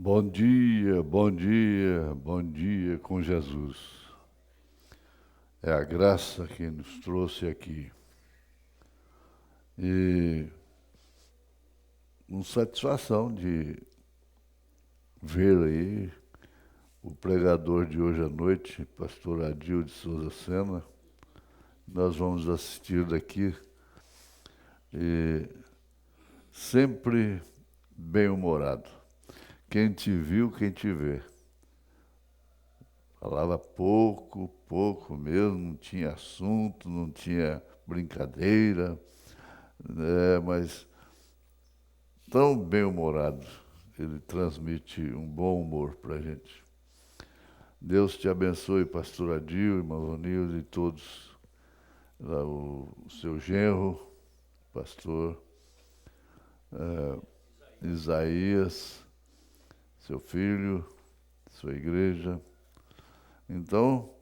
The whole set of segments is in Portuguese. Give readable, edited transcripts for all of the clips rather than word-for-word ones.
Bom dia, bom dia, bom dia com Jesus. É a graça que nos trouxe aqui. E com satisfação de ver aí o pregador de hoje à noite, pastor Adil de Souza Sena. Nós vamos assistir daqui e sempre bem-humorado. Quem te viu, quem te vê. Falava pouco mesmo, não tinha assunto, não tinha brincadeira, né? Mas tão bem-humorado. Ele transmite um bom humor para a gente. Deus te abençoe, pastor Adil, irmão Vanildo e todos. Lá, o seu genro, pastor Isaías, seu filho, sua igreja. Então,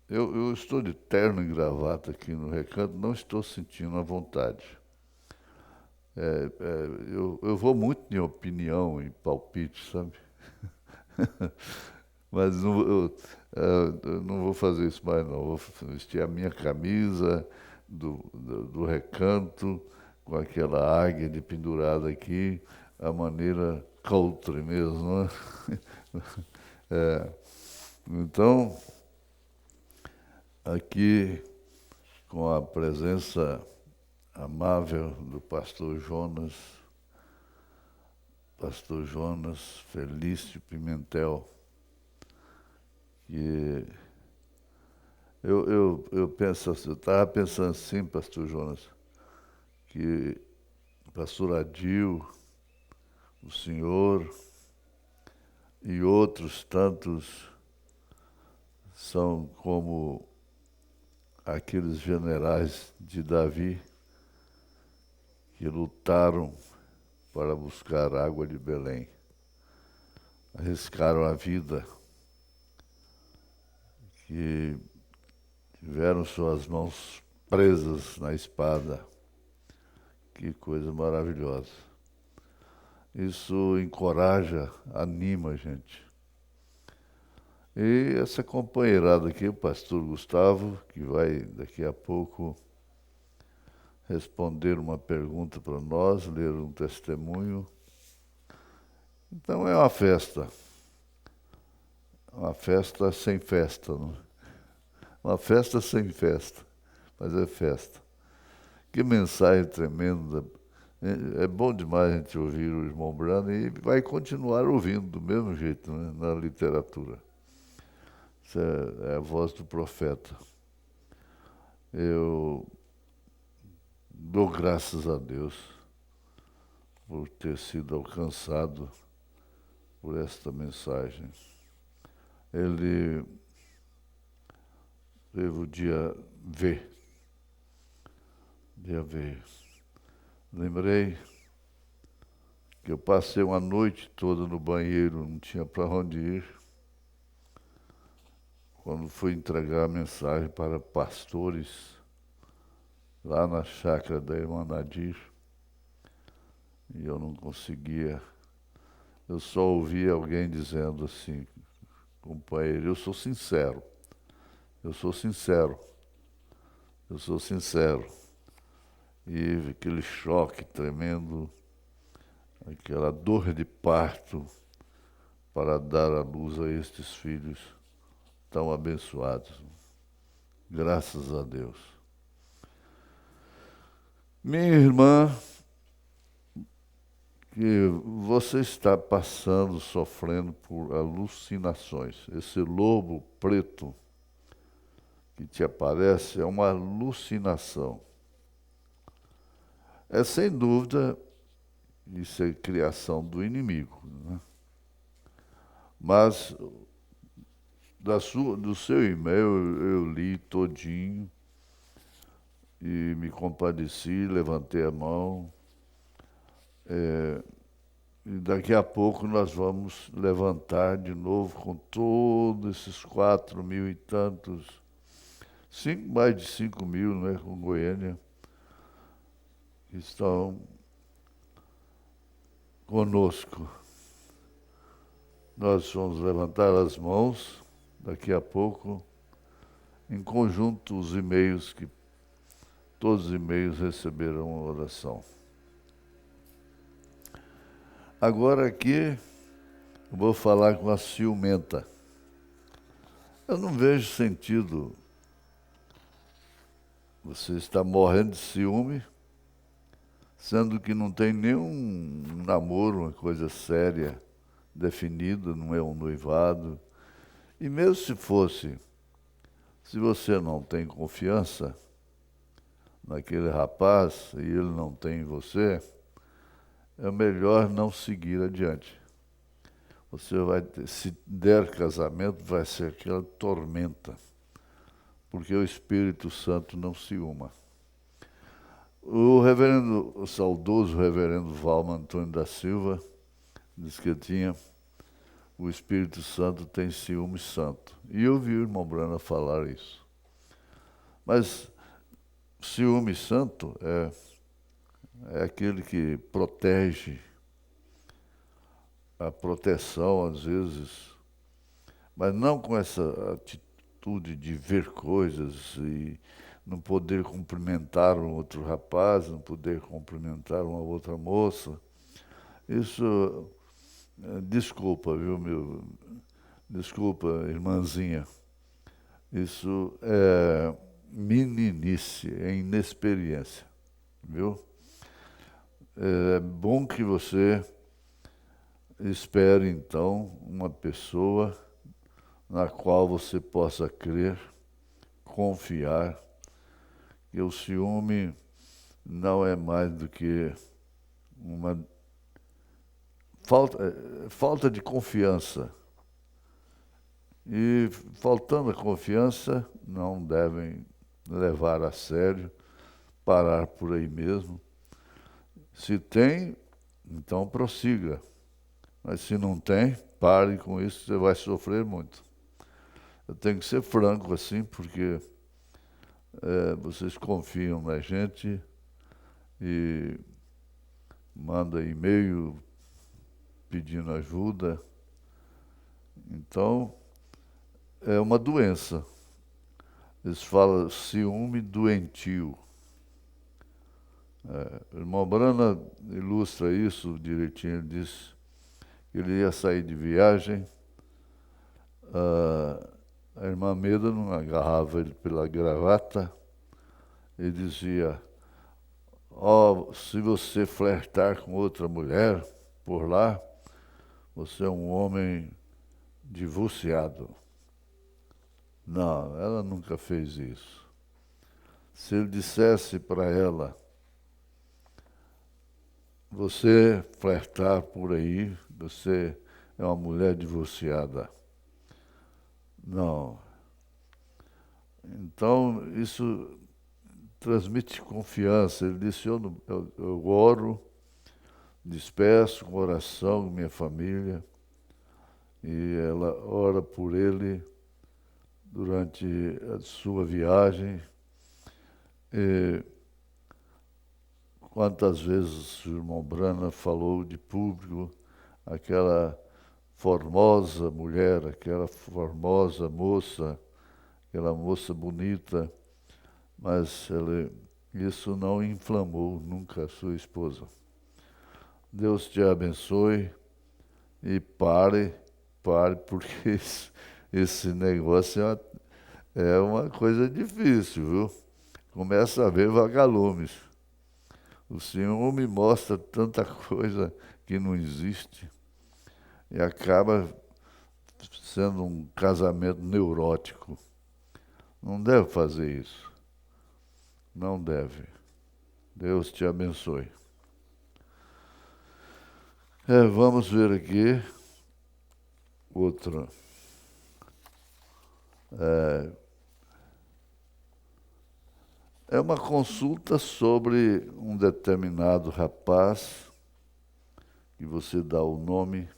eu estou de terno e gravata aqui no Recanto, não estou sentindo a vontade. Eu vou muito em opinião, em palpite, sabe? Mas eu não vou fazer isso mais, não. Vou vestir a minha camisa do Recanto, com aquela águia de pendurada aqui, a maneira country mesmo, né? É, então, aqui, com a presença amável do pastor Jonas Felício Pimentel, que eu penso assim, eu estava pensando assim, pastor Jonas, que o pastor Adil, o senhor e outros tantos são como aqueles generais de Davi que lutaram para buscar água de Belém. Arriscaram a vida, que tiveram suas mãos presas na espada. Que coisa maravilhosa. Isso encoraja, anima a gente. E essa companheirada aqui, o pastor Gustavo, que vai daqui a pouco responder uma pergunta para nós, ler um testemunho. Então é uma festa sem festa, não? Uma festa sem festa, mas é festa. Que mensagem tremenda. É bom demais a gente ouvir o irmão Brano e vai continuar ouvindo do mesmo jeito, né, na literatura. Isso é a voz do profeta. Eu dou graças a Deus por ter sido alcançado por esta mensagem. Ele teve o dia V. Dia V. Lembrei que eu passei uma noite toda no banheiro, não tinha para onde ir. Quando fui entregar a mensagem para pastores lá na chácara da irmã Nadir, e eu não conseguia. Eu só ouvia alguém dizendo assim, companheiro, eu sou sincero, eu sou sincero, eu sou sincero. E aquele choque tremendo, aquela dor de parto para dar à luz a estes filhos tão abençoados. Graças a Deus. Minha irmã, que você está passando, sofrendo por alucinações. Esse lobo preto que te aparece é uma alucinação. É sem dúvida, isso é criação do inimigo, né? Mas do seu e-mail eu li todinho e me compadeci, levantei a mão. E daqui a pouco nós vamos levantar de novo com todos esses 4.000 e tantos, mais de 5.000, né, com Goiânia, que estão conosco. nós vamos levantar as mãos daqui a pouco, em conjunto os e-mails que todos os e-mails receberão a oração. Agora aqui eu vou falar com a ciumenta. Eu não vejo sentido. Você está morrendo de ciúme, sendo que não tem nenhum namoro, uma coisa séria, definida, não é um noivado. E mesmo se fosse, se você não tem confiança naquele rapaz e ele não tem em você, é melhor não seguir adiante. Você vai ter, se der casamento, vai ser aquela tormenta, porque o Espírito Santo não ciúma. O saudoso reverendo Valma Antônio da Silva diz que o Espírito Santo tem ciúme santo. E eu ouvi o irmão Brana falar isso. Mas ciúme santo é aquele que protege, a proteção às vezes, mas não com essa atitude de ver coisas e não poder cumprimentar um outro rapaz, não poder cumprimentar uma outra moça. Isso, desculpa, viu, desculpa, irmãzinha. Isso é meninice, é inexperiência, viu? É bom que você espere, então, uma pessoa na qual você possa crer, confiar, que o ciúme não é mais do que uma falta de confiança. E faltando a confiança, não devem levar a sério, parar por aí mesmo. Se tem, então prossiga. Mas se não tem, pare com isso, você vai sofrer muito. Eu tenho que ser franco assim, porque vocês confiam na gente e mandam e-mail pedindo ajuda. Então, é uma doença. Eles falam ciúme doentio. O irmão Brana ilustra isso direitinho. Ele diz que ele ia sair de viagem, a irmã Meda não agarrava ele pela gravata e dizia: se você flertar com outra mulher por lá, você é um homem divorciado. Não, ela nunca fez isso. Se ele dissesse para ela: você flertar por aí, você é uma mulher divorciada. Não. Então, isso transmite confiança. Ele disse: eu oro, despeço com oração minha família, e ela ora por ele durante a sua viagem. E quantas vezes o irmão Brana falou de público, aquela formosa mulher, aquela formosa moça, aquela moça bonita, mas isso não inflamou nunca a sua esposa. Deus te abençoe e pare, porque esse negócio é uma coisa difícil, viu? Começa a ver vagalumes. O Senhor me mostra tanta coisa que não existe e acaba sendo um casamento neurótico. Não deve fazer isso. Não deve. Deus te abençoe. Vamos ver aqui outra. É uma consulta sobre um determinado rapaz, que você dá o nome,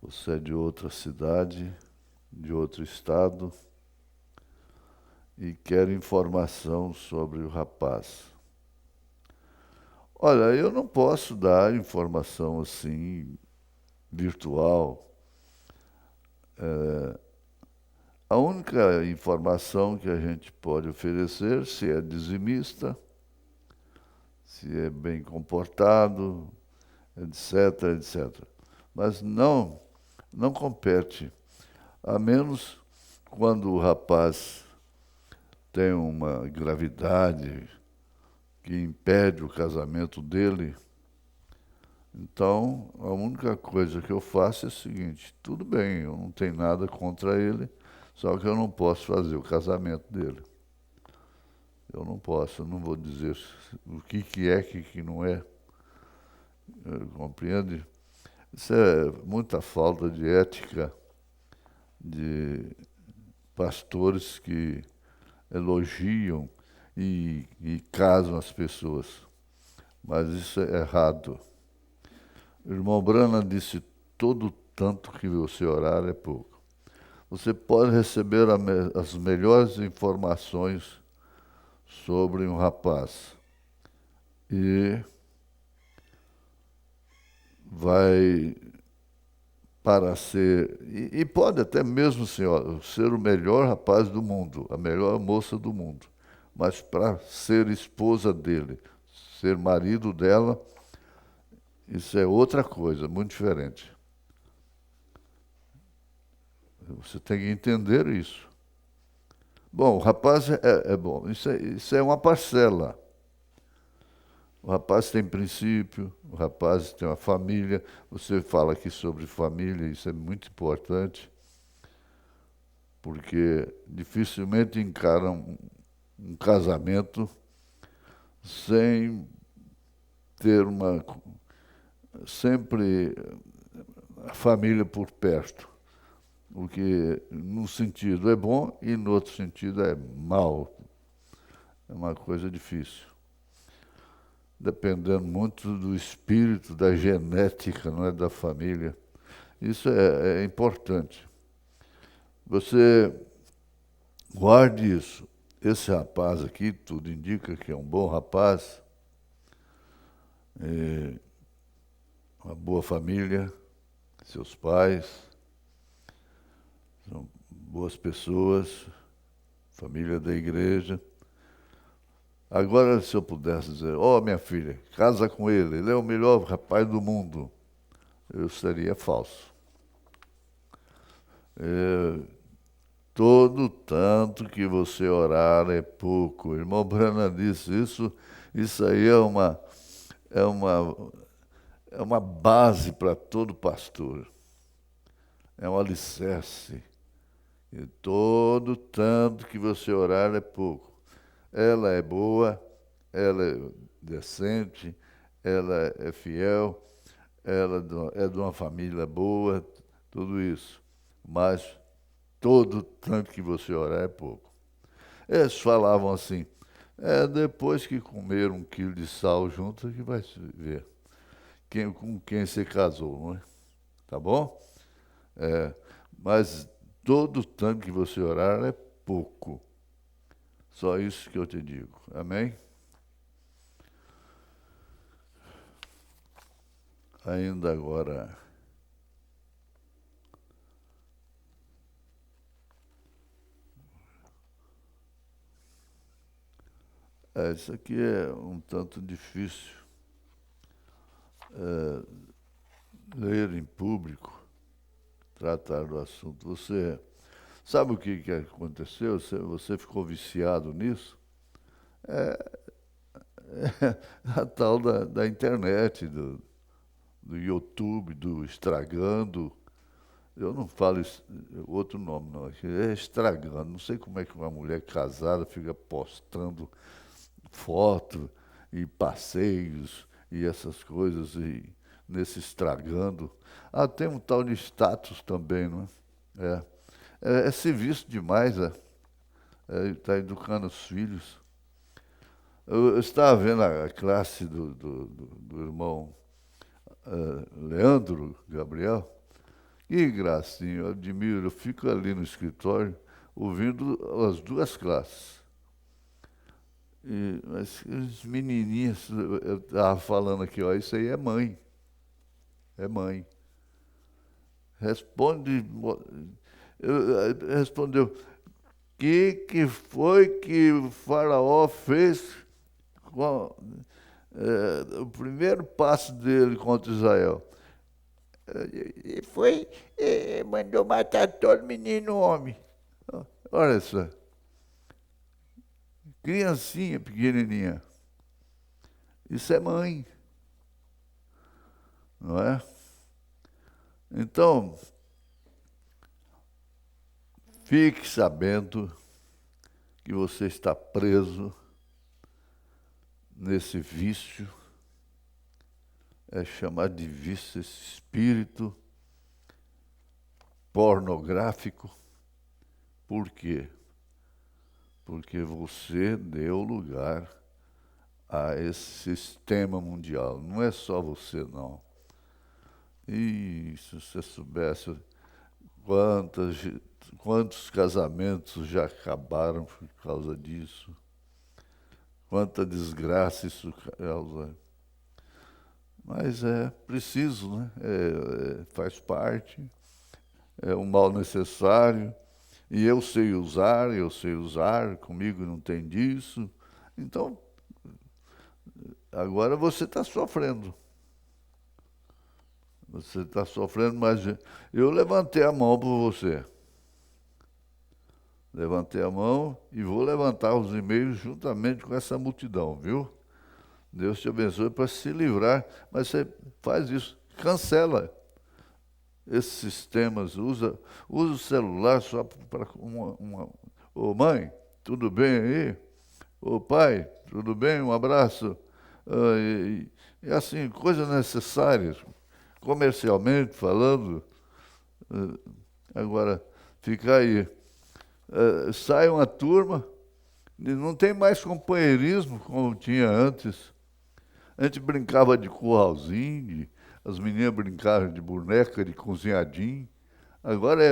você é de outra cidade, de outro estado, e quer informação sobre o rapaz. Olha, eu não posso dar informação assim virtual. A única informação que a gente pode oferecer, se é dizimista, se é bem comportado, etc, etc. Mas não compete, a menos quando o rapaz tem uma gravidade que impede o casamento dele. Então, a única coisa que eu faço é o seguinte: tudo bem, eu não tenho nada contra ele, só que eu não posso fazer o casamento dele. Eu não posso, eu não vou dizer o que é, o que não é. Compreende? Isso é muita falta de ética de pastores que elogiam e casam as pessoas. Mas isso é errado. O irmão Brana disse: todo tanto que você orar é pouco. Você pode receber as melhores informações sobre um rapaz e vai para ser, e pode até mesmo ser o melhor rapaz do mundo, a melhor moça do mundo, mas para ser esposa dele, ser marido dela, isso é outra coisa, muito diferente. Você tem que entender isso. Bom, o rapaz é bom, isso é uma parcela. O rapaz tem princípio, o rapaz tem uma família. Você fala aqui sobre família, isso é muito importante, porque dificilmente encaram um casamento sem ter sempre a família por perto. O que num sentido é bom e no outro sentido é mal. É uma coisa difícil. Dependendo muito do espírito, da genética, não é, da família. Isso é importante. Você guarde isso. Esse rapaz aqui, tudo indica que é um bom rapaz, uma boa família, seus pais, são boas pessoas, família da igreja. Agora, se eu pudesse dizer: ó, minha filha, casa com ele é o melhor rapaz do mundo, eu seria falso. Todo tanto que você orar é pouco. O irmão Brana disse isso. Isso aí é uma, é uma base para todo pastor. É um alicerce. E todo tanto que você orar é pouco. Ela é boa, ela é decente, ela é fiel, ela é de uma família boa, tudo isso. Mas todo tanto que você orar é pouco. Eles falavam assim: depois que comer 1 quilo de sal junto, que vai se ver com quem você casou, não é? Tá bom? É, mas todo tanto que você orar é pouco. Só isso que eu te digo. Amém? Ainda agora, isso aqui é um tanto difícil, é, ler em público, tratar do assunto. Você sabe o que aconteceu? Você ficou viciado nisso? A tal da internet, do YouTube, do Estragando. Eu não falo outro nome, não. É Estragando. Não sei como é que uma mulher casada fica postando foto e passeios e essas coisas e nesse Estragando. Ah, tem um tal de status também, não é? É serviço demais, está educando os filhos. Eu estava vendo a classe do irmão Leandro Gabriel. Que gracinha, eu admiro. Eu fico ali no escritório ouvindo as duas classes. Mas as menininhas, eu estava falando aqui, ó, isso aí é mãe. É mãe. Responde, respondeu, que foi que o faraó fez com, o primeiro passo dele contra Israel? E foi, mandou matar todo menino homem. Olha só, criancinha pequenininha. Isso é mãe, não é? Então, fique sabendo que você está preso nesse vício, é chamado de vício, esse espírito pornográfico. Por quê? Porque você deu lugar a esse sistema mundial. Não é só você, não. E se você soubesse quantos casamentos já acabaram por causa disso, quanta desgraça isso causa. Mas é preciso, né? Faz parte, é um mal necessário. E eu sei usar, comigo não tem disso. Então, agora você está sofrendo. Você está sofrendo, mas eu levantei a mão por você. Levantei a mão e vou levantar os e-mails juntamente com essa multidão, viu? Deus te abençoe para se livrar, mas você faz isso, cancela esses sistemas, usa o celular só para uma. Ô mãe, tudo bem aí? Ô pai, tudo bem? Um abraço. E assim, coisas necessárias, comercialmente falando. Agora, ficar aí. Sai uma turma, e não tem mais companheirismo como tinha antes. A gente brincava de curralzinho, as meninas brincavam de boneca, de cozinhadinho. Agora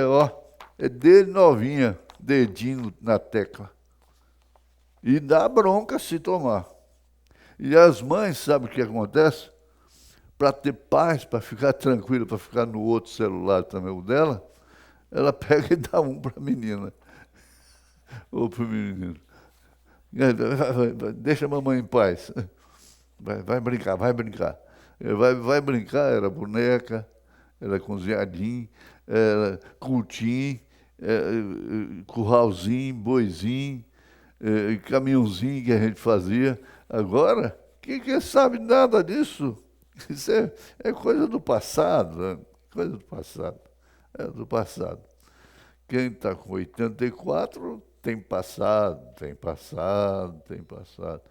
é dele novinha, dedinho na tecla. E dá bronca se tomar. E as mães, sabem o que acontece? Para ter paz, para ficar tranquila, para ficar no outro celular também, o dela, ela pega e dá um para a menina. Ou para o menino. Deixa a mamãe em paz. Vai brincar, vai brincar. Vai brincar, era boneca, era cozinhadinho, era cultim, curralzinho, boizinho, caminhãozinho que a gente fazia. Agora, quem sabe nada disso? Isso é coisa do passado, né? Coisa do passado. É do passado. Quem está com 84 tem passado, tem passado, tem passado.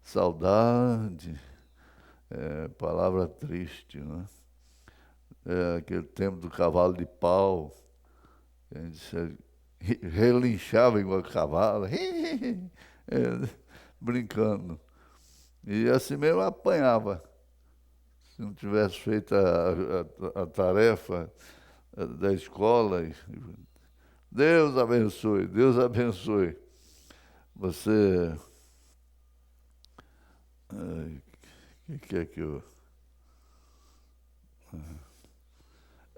Saudade, palavra triste, né? Aquele tempo do cavalo de pau, a gente relinchava igual cavalo, brincando. E assim mesmo apanhava. Se não tivesse feito a tarefa da escola, Deus abençoe, Deus abençoe. Você. O que é que eu.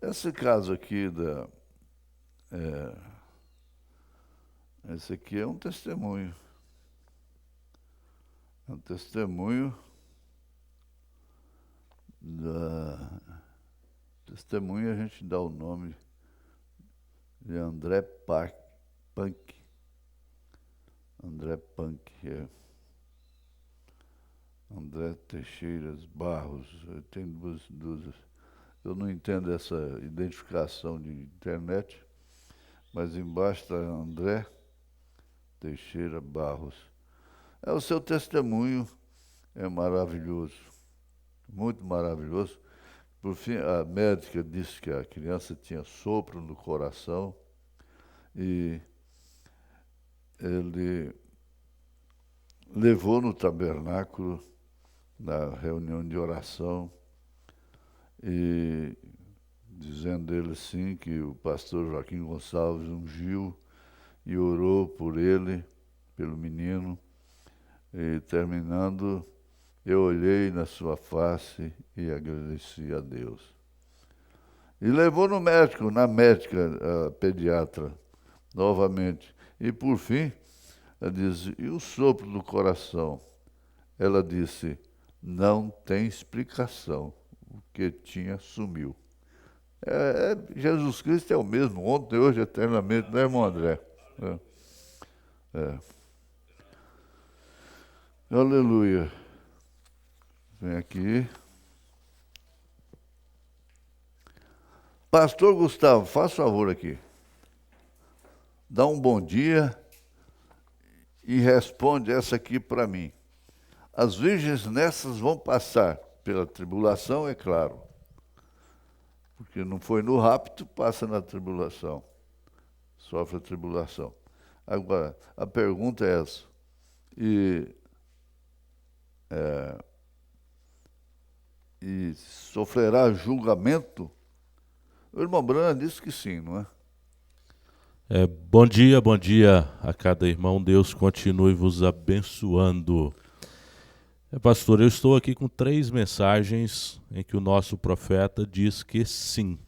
Esse caso aqui é, esse aqui é um testemunho. É um testemunho da. Testemunho a gente dá o nome de André Punk. André Punk, André Teixeiras Barros. Tem duas. Eu não entendo essa identificação de internet, mas embaixo está André Teixeira Barros. O seu testemunho é maravilhoso, muito maravilhoso. Por fim, a médica disse que a criança tinha sopro no coração e ele levou no tabernáculo, na reunião de oração, e dizendo ele sim que o pastor Joaquim Gonçalves ungiu e orou por ele, pelo menino, e terminando, eu olhei na sua face e agradeci a Deus. E levou no médico, na médica, a pediatra, novamente. E por fim, ela disse, e o sopro do coração? Ela disse, não tem explicação. O que tinha sumiu. Jesus Cristo é o mesmo, ontem, hoje, eternamente, né, irmão André? É. Aleluia. Vem aqui. Pastor Gustavo, faz favor aqui. Dá um bom dia e responde essa aqui para mim. As virgens nessas vão passar pela tribulação, é claro. Porque não foi no rapto, passa na tribulação. Sofre a tribulação. Agora, a pergunta é essa. E sofrerá julgamento? O irmão Brando disse que sim, não é? Bom dia a cada irmão. Deus continue vos abençoando. Pastor, eu estou aqui com 3 mensagens em que o nosso profeta diz que sim.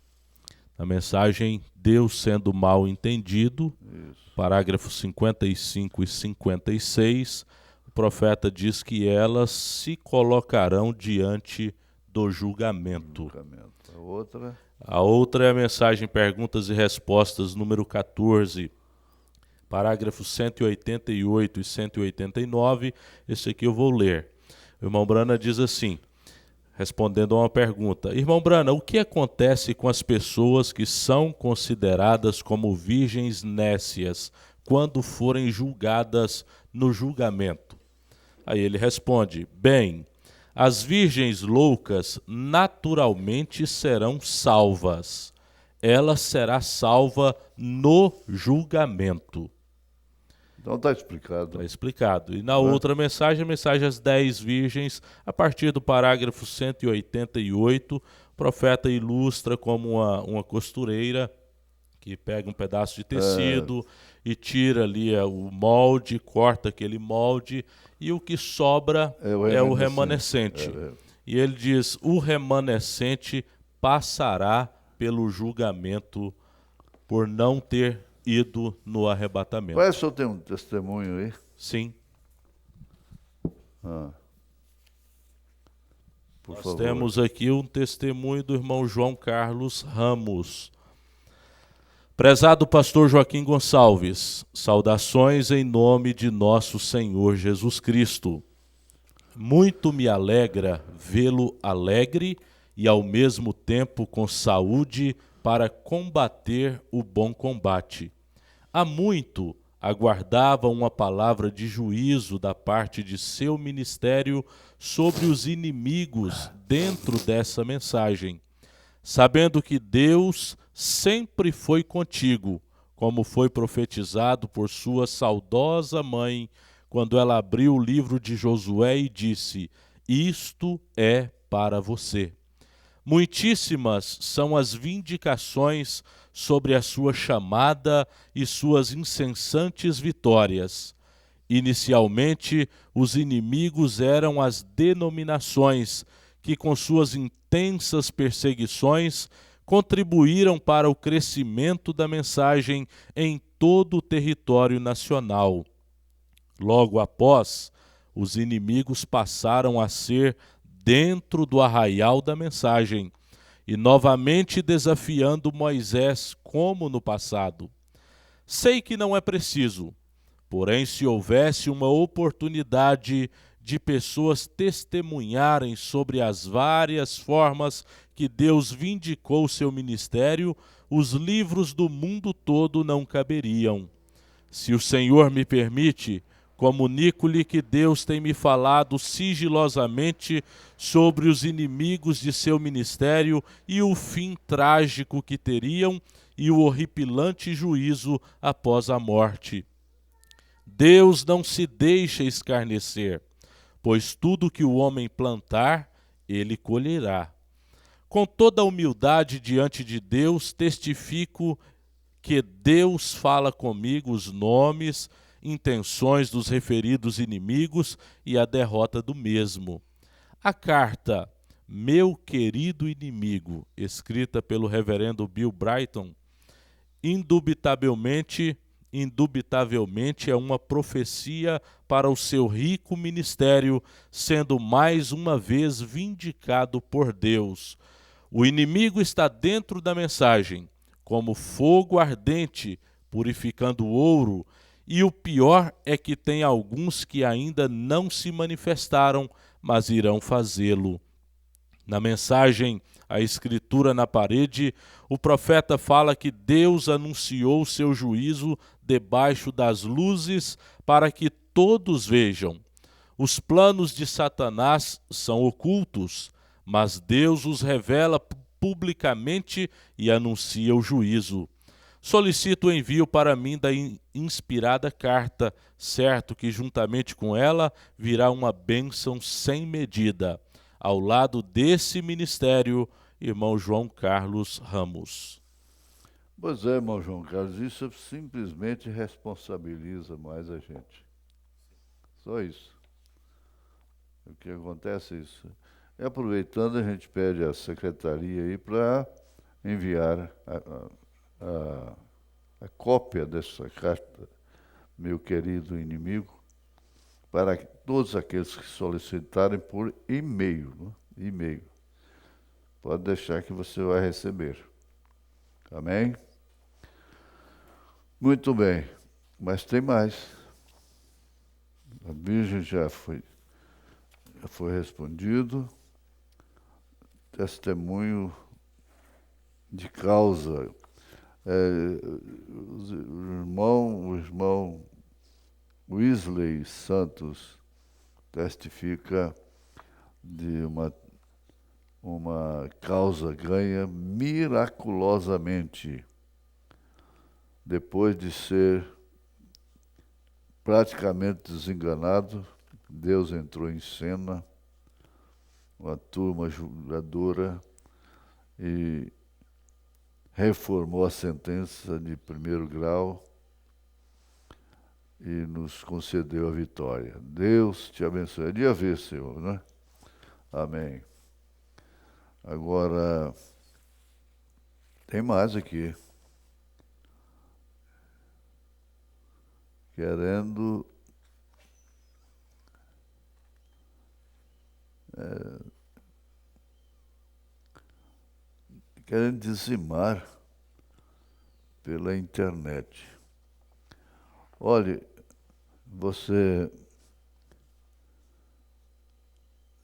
A mensagem Deus sendo mal entendido, Isso. parágrafos 55 e 56, o profeta diz que elas se colocarão diante do julgamento. A outra é a mensagem Perguntas e Respostas, número 14, parágrafos 188 e 189. Esse aqui eu vou ler. O irmão Brana diz assim, respondendo a uma pergunta: Irmão Brana, o que acontece com as pessoas que são consideradas como virgens nécias quando forem julgadas no julgamento? Aí ele responde: bem, as virgens loucas naturalmente serão salvas. Ela será salva no julgamento. Então está explicado. Está explicado. E na outra mensagem, a mensagem às 10 virgens, a partir do parágrafo 188, o profeta ilustra como uma costureira que pega um pedaço de tecido e tira ali o molde, corta aquele molde, e o que sobra é o remanescente. E ele diz, o remanescente passará pelo julgamento por não ter ido no arrebatamento. Parece que o senhor tem um testemunho aí? Sim. Nós temos aqui um testemunho do irmão João Carlos Ramos. Prezado pastor Joaquim Gonçalves, saudações em nome de nosso Senhor Jesus Cristo. Muito me alegra vê-lo alegre e ao mesmo tempo com saúde para combater o bom combate. Há muito aguardava uma palavra de juízo da parte de seu ministério sobre os inimigos dentro dessa mensagem, sabendo que Deus sempre foi contigo, como foi profetizado por sua saudosa mãe, quando ela abriu o livro de Josué e disse, isto é para você. Muitíssimas são as vindicações sobre a sua chamada e suas incessantes vitórias. Inicialmente, os inimigos eram as denominações que, com suas intensas perseguições, contribuíram para o crescimento da mensagem em todo o território nacional. Logo após, os inimigos passaram a ser dentro do arraial da mensagem, e novamente desafiando Moisés como no passado. Sei que não é preciso, porém se houvesse uma oportunidade de pessoas testemunharem sobre as várias formas que Deus vindicou seu ministério, os livros do mundo todo não caberiam. Se o Senhor me permite, comunico-lhe que Deus tem me falado sigilosamente sobre os inimigos de seu ministério e o fim trágico que teriam e o horripilante juízo após a morte. Deus não se deixa escarnecer, pois tudo que o homem plantar, ele colherá. Com toda a humildade diante de Deus, testifico que Deus fala comigo os nomes, intenções dos referidos inimigos e a derrota do mesmo. A carta Meu querido inimigo, escrita pelo reverendo Bill Brighton, indubitavelmente é uma profecia para o seu rico ministério, sendo mais uma vez vindicado por Deus. O inimigo está dentro da mensagem, como fogo ardente, purificando o ouro, e o pior é que tem alguns que ainda não se manifestaram, mas irão fazê-lo. Na mensagem A Escritura na Parede, o profeta fala que Deus anunciou seu juízo debaixo das luzes para que todos vejam. Os planos de Satanás são ocultos, mas Deus os revela publicamente e anuncia o juízo. Solicito o envio para mim da inspirada carta, certo que juntamente com ela virá uma bênção sem medida. Ao lado desse ministério, irmão João Carlos Ramos. Pois é, irmão João Carlos, isso simplesmente responsabiliza mais a gente. Só isso. O que acontece é isso. E aproveitando, a gente pede à secretaria aí para enviar a cópia dessa carta, meu querido inimigo, para todos aqueles que solicitarem por e-mail, né? E-mail. Pode deixar que você vai receber. Amém? Muito bem, mas tem mais. A Virgem já foi respondido. Testemunho de causa. O irmão Wesley Santos testifica de uma causa ganha miraculosamente, depois de ser praticamente desenganado. Deus entrou em cena, uma turma julgadora, e reformou a sentença de primeiro grau e nos concedeu a vitória. Deus te abençoe. É dia ver, Senhor, né? Amém. Agora, tem mais aqui. Querendo dizimar pela internet. Olhe,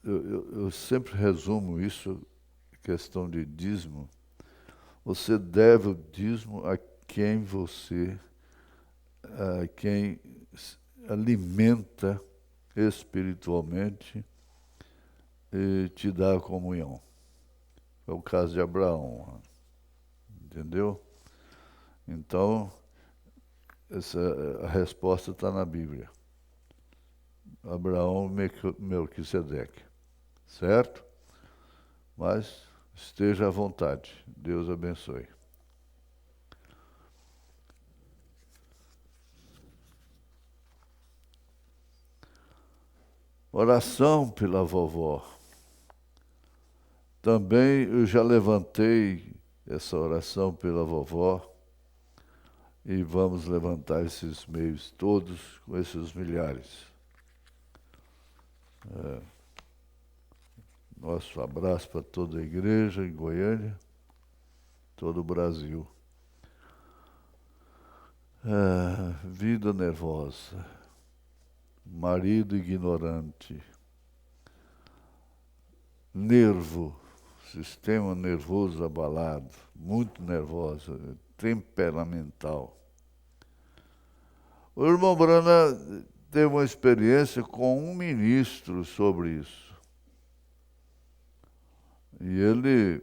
eu sempre resumo isso, questão de dízimo. Você deve o dízimo a quem alimenta espiritualmente e te dá a comunhão. É o caso de Abraão, entendeu? Então, a resposta está na Bíblia. Abraão e Melquisedeque, certo? Mas esteja à vontade. Deus abençoe. Oração pela vovó. Também eu já levantei essa oração pela vovó e vamos levantar esses meios todos com esses milhares. Nosso abraço para toda a igreja em Goiânia, todo o Brasil. Vida nervosa, marido ignorante, sistema nervoso abalado, muito nervosa, temperamental. O irmão Brana teve uma experiência com um ministro sobre isso. E ele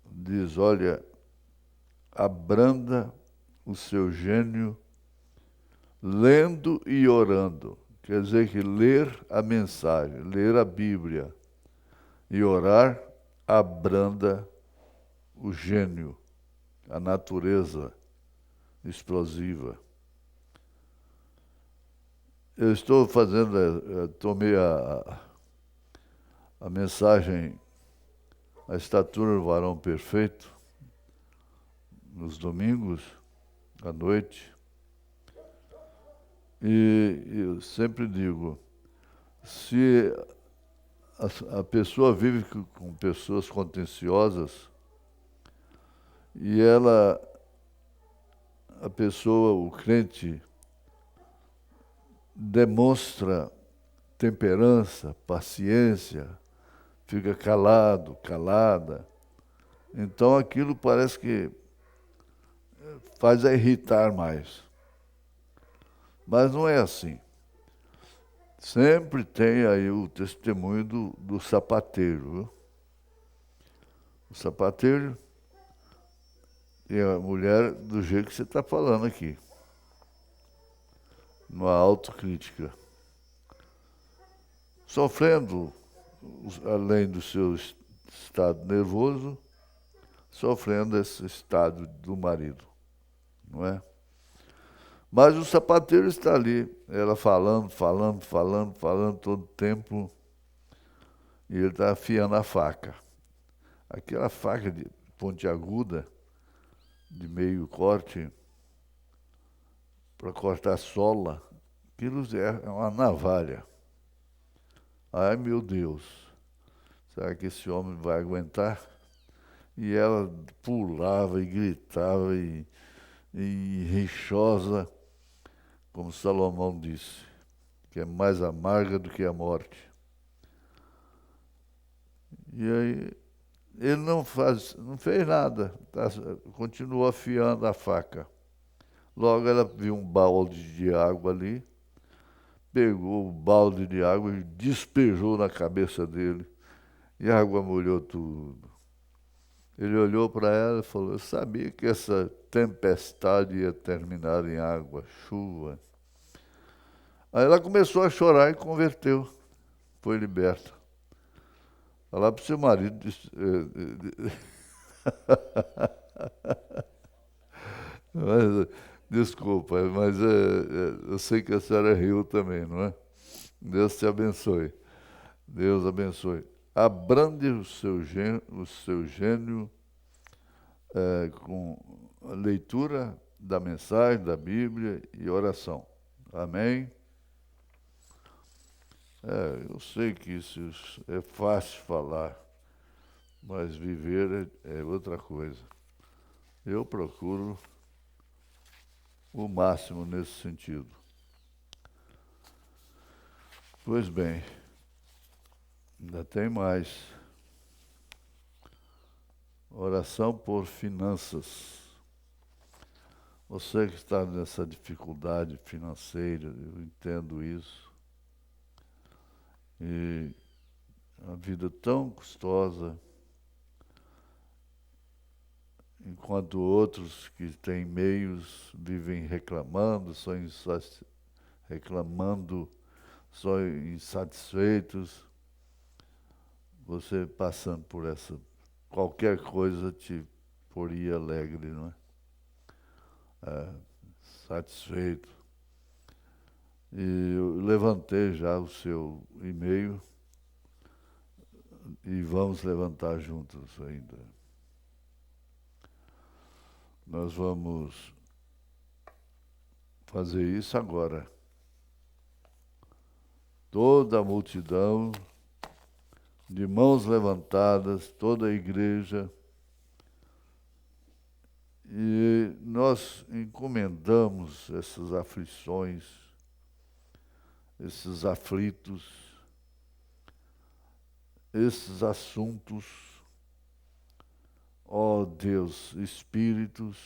diz, olha, abranda o seu gênio lendo e orando. Quer dizer que ler a mensagem, ler a Bíblia e orar abranda o gênio, a natureza explosiva. Eu estou tomei a mensagem, a estatura do varão perfeito, nos domingos, à noite. E eu sempre digo, se a pessoa vive com pessoas contenciosas e a pessoa, o crente, demonstra temperança, paciência, fica calado, calada, então aquilo parece que faz a irritar mais. Mas não é assim. Sempre tem aí o testemunho do sapateiro. Viu? O sapateiro e a mulher do jeito que você está falando aqui. Uma autocrítica. Sofrendo, além do seu estado nervoso, sofrendo esse estado do marido. Não é? Mas o sapateiro está ali, ela falando todo o tempo, e ele está afiando a faca. Aquela faca de pontiaguda, de meio corte, para cortar sola, aquilo é uma navalha. Ai, meu Deus, será que esse homem vai aguentar? E ela pulava e gritava e rixosa, como Salomão disse, que é mais amarga do que a morte. E aí ele não fez nada, continuou afiando a faca. Logo ela viu um balde de água ali, pegou o balde de água e despejou na cabeça dele. E a água molhou tudo. Ele olhou para ela e falou, eu sabia que essa tempestade ia terminar em água, chuva. Aí ela começou a chorar e converteu, foi liberta. Falar para o seu marido. Mas, desculpa, mas eu sei que a senhora riu também, não é? Deus te abençoe. Deus abençoe. Abrande o seu gênio com a leitura da mensagem, da Bíblia e oração. Amém? Eu sei que isso é fácil falar, mas viver é outra coisa. Eu procuro o máximo nesse sentido. Pois bem, ainda tem mais. Oração por finanças. Você que está nessa dificuldade financeira, eu entendo isso. E a vida tão custosa, enquanto outros que têm meios vivem reclamando, só insatisfeitos, você passando por essa, qualquer coisa te poria alegre, não é? Satisfeito. E eu levantei já o seu e-mail e vamos levantar juntos ainda. Nós vamos fazer isso agora. Toda a multidão, de mãos levantadas, toda a igreja, e nós encomendamos essas aflições, esses aflitos, esses assuntos, ó Deus, espíritos,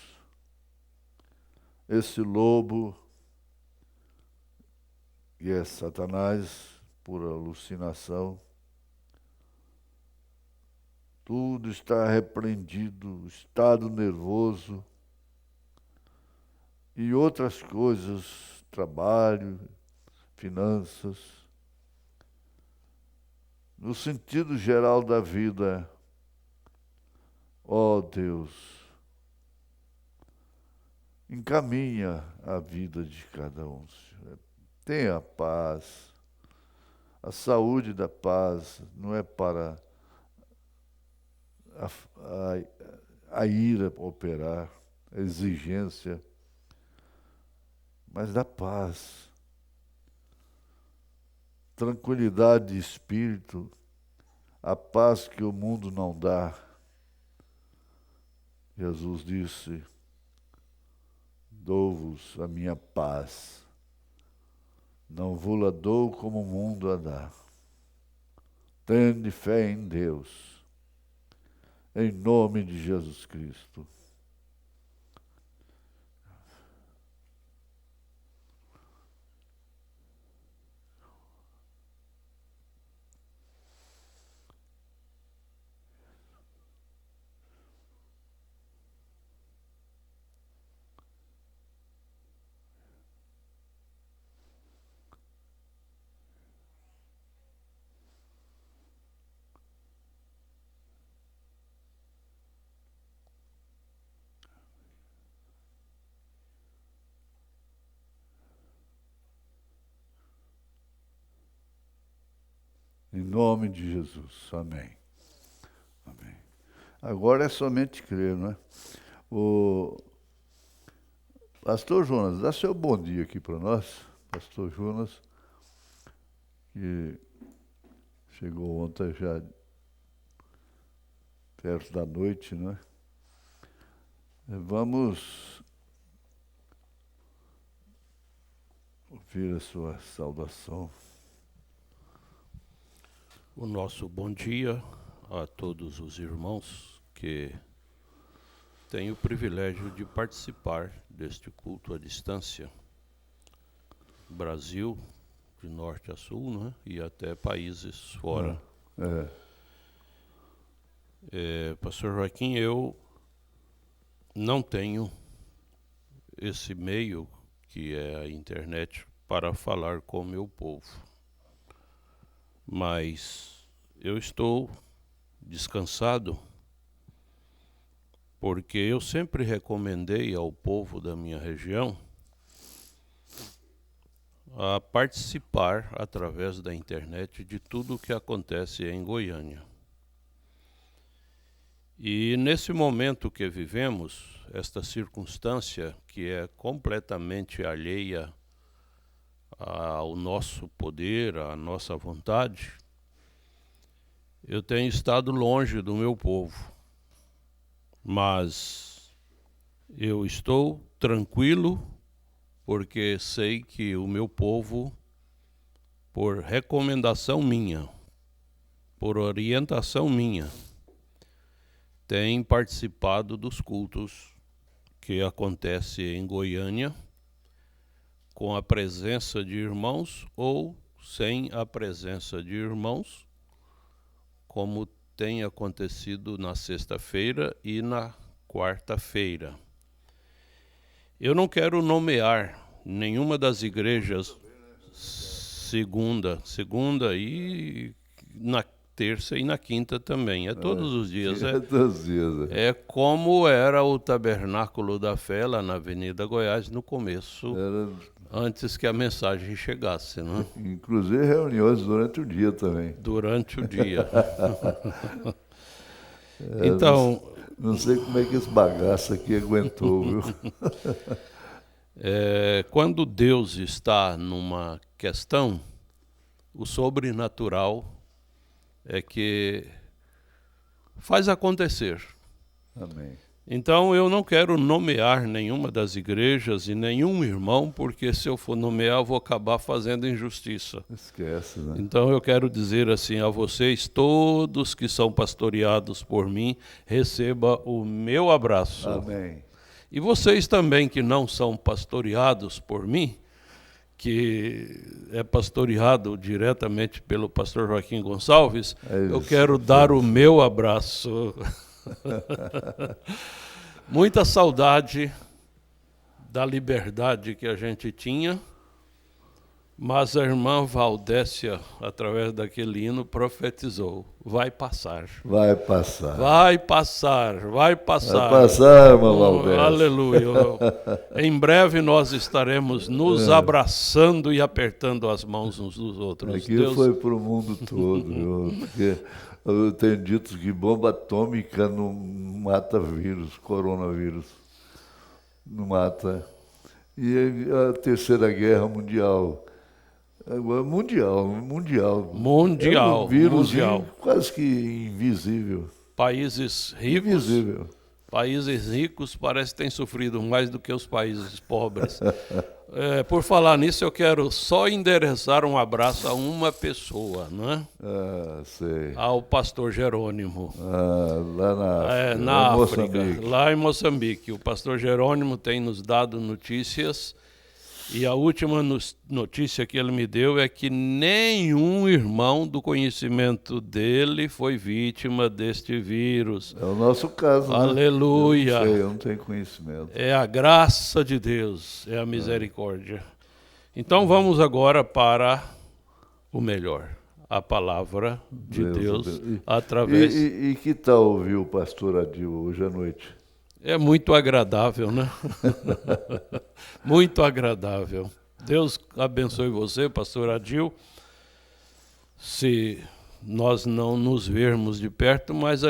esse lobo, que é Satanás, por alucinação, tudo está repreendido, estado nervoso e outras coisas, trabalho, finanças, no sentido geral da vida. Ó Deus, encaminha a vida de cada um. Tenha paz, A saúde da paz não é para a ira operar, a exigência, mas da paz. Tranquilidade de espírito, a paz que o mundo não dá. Jesus disse: dou-vos a minha paz, não vou-la dou como o mundo a dá. Tende fé em Deus, em nome de Jesus Cristo. Em nome de Jesus. Amém. Amém. Agora é somente crer, não é? O Pastor Jonas, dá seu bom dia aqui para nós. Pastor Jonas, que chegou ontem já perto da noite, não é? Vamos ouvir a sua saudação. O nosso bom dia a todos os irmãos que têm o privilégio de participar deste culto à distância. Brasil, de norte a sul, né? E até países fora. Pastor Joaquim, eu não tenho esse meio, que é a internet, para falar com o meu povo. Mas eu estou descansado, porque eu sempre recomendei ao povo da minha região a participar através da internet de tudo o que acontece em Goiânia. E nesse momento que vivemos, esta circunstância que é completamente alheia ao nosso poder, à nossa vontade, eu tenho estado longe do meu povo, mas eu estou tranquilo porque sei que o meu povo, por recomendação minha, por orientação minha, tem participado dos cultos que acontecem em Goiânia, com a presença de irmãos ou sem a presença de irmãos, como tem acontecido na sexta-feira e na quarta-feira. Eu não quero nomear nenhuma das igrejas segunda e na terça e na quinta também. É todos os dias. É como era o Tabernáculo da Fé lá na Avenida Goiás no começo, antes que a mensagem chegasse, né? Inclusive reuniões durante o dia também. Durante o dia. Então, não sei como é que esse bagaço aqui aguentou, viu? Quando Deus está numa questão, o sobrenatural é que faz acontecer. Amém. Então eu não quero nomear nenhuma das igrejas e nenhum irmão, porque se eu for nomear eu vou acabar fazendo injustiça. Esquece, né? Então eu quero dizer assim a vocês, todos que são pastoreados por mim, receba o meu abraço. Amém. E vocês também que não são pastoreados por mim, que é pastoreado diretamente pelo pastor Joaquim Gonçalves, eu quero dar o meu abraço. Muita saudade da liberdade que a gente tinha, Mas a irmã Valdécia, através daquele hino, profetizou: vai passar. Vai passar. Vai passar, vai passar. Vai passar, irmã Valdécia. Aleluia. Em breve nós estaremos nos abraçando e apertando as mãos uns dos outros. Aquilo foi para o mundo todo, viu? Porque eu tenho dito que bomba atômica não mata vírus, coronavírus. Não mata. E a Terceira Guerra Mundial. Agora, mundial. É um vírus quase que invisível. Países ricos. Invisível. Países ricos parece que têm sofrido mais do que os países pobres. Por falar nisso, eu quero só endereçar um abraço a uma pessoa, né? Sei. Ao pastor Jerônimo. Lá na África, Moçambique. lá em Moçambique. O pastor Jerônimo tem nos dado notícias, e a última notícia que ele me deu é que nenhum irmão do conhecimento dele foi vítima deste vírus. É o nosso caso, Aleluia. Né? Eu não tenho conhecimento. É a graça de Deus, é a misericórdia. Então vamos agora para o melhor, a palavra de Deus através... E que tal ouvir o pastor Adil hoje à noite? É muito agradável, né? Muito agradável. Deus abençoe você, pastor Adil. Se nós não nos vermos de perto, mas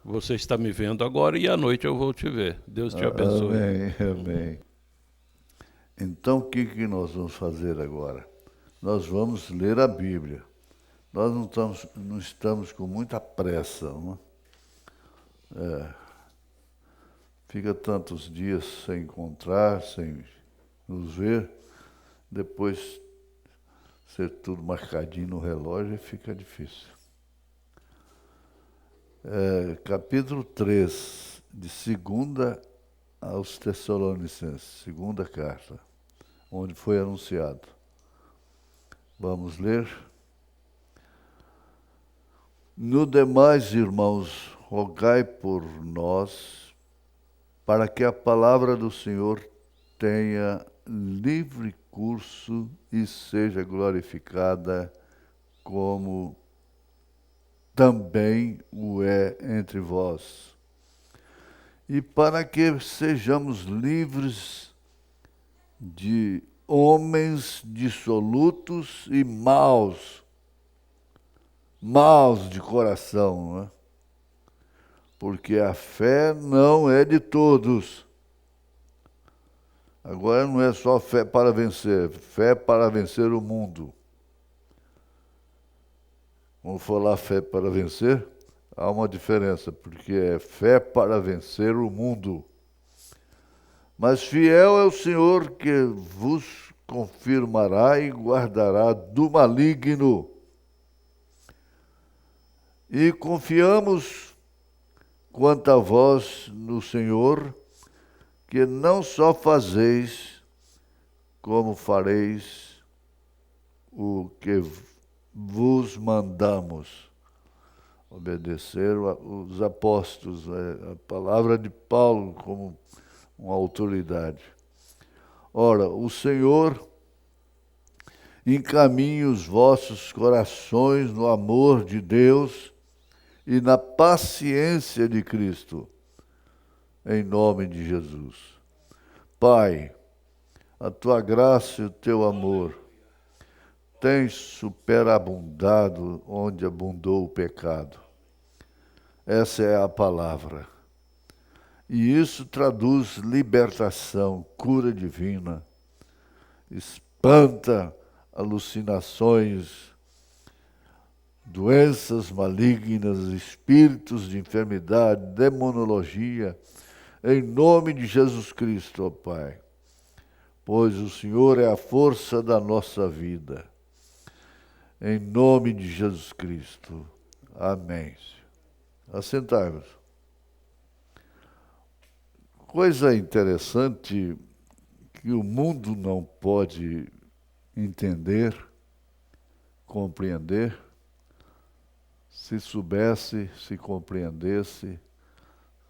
você está me vendo agora e à noite eu vou te ver. Deus te abençoe. Amém. Então, o que nós vamos fazer agora? Nós vamos ler a Bíblia. Nós não estamos com muita pressa, não é? Fica tantos dias sem encontrar, sem nos ver, depois ser tudo marcadinho no relógio, fica difícil. Capítulo 3, de 2 aos Tessalonicenses, segunda carta, onde foi anunciado. Vamos ler. No demais, irmãos, rogai por nós, para que a palavra do Senhor tenha livre curso e seja glorificada, como também o é entre vós. E para que sejamos livres de homens dissolutos e maus de coração, não é? Porque a fé não é de todos. Agora não é só fé para vencer o mundo. Vamos falar fé para vencer? Há uma diferença, porque é fé para vencer o mundo. Mas fiel é o Senhor que vos confirmará e guardará do maligno. E confiamos quanto a vós no Senhor, que não só fazeis, como fareis o que vos mandamos. Obedecer os apóstolos, a palavra de Paulo como uma autoridade. Ora, o Senhor encaminhe os vossos corações no amor de Deus e na paciência de Cristo, em nome de Jesus. Pai, a tua graça e o teu amor têm superabundado onde abundou o pecado. Essa é a palavra. E isso traduz libertação, cura divina, espanta alucinações, doenças malignas, espíritos de enfermidade, demonologia, em nome de Jesus Cristo, ó Pai. Pois o Senhor é a força da nossa vida. Em nome de Jesus Cristo. Amém. Assentai-vos. Coisa interessante que o mundo não pode entender, compreender. Se soubesse, se compreendesse,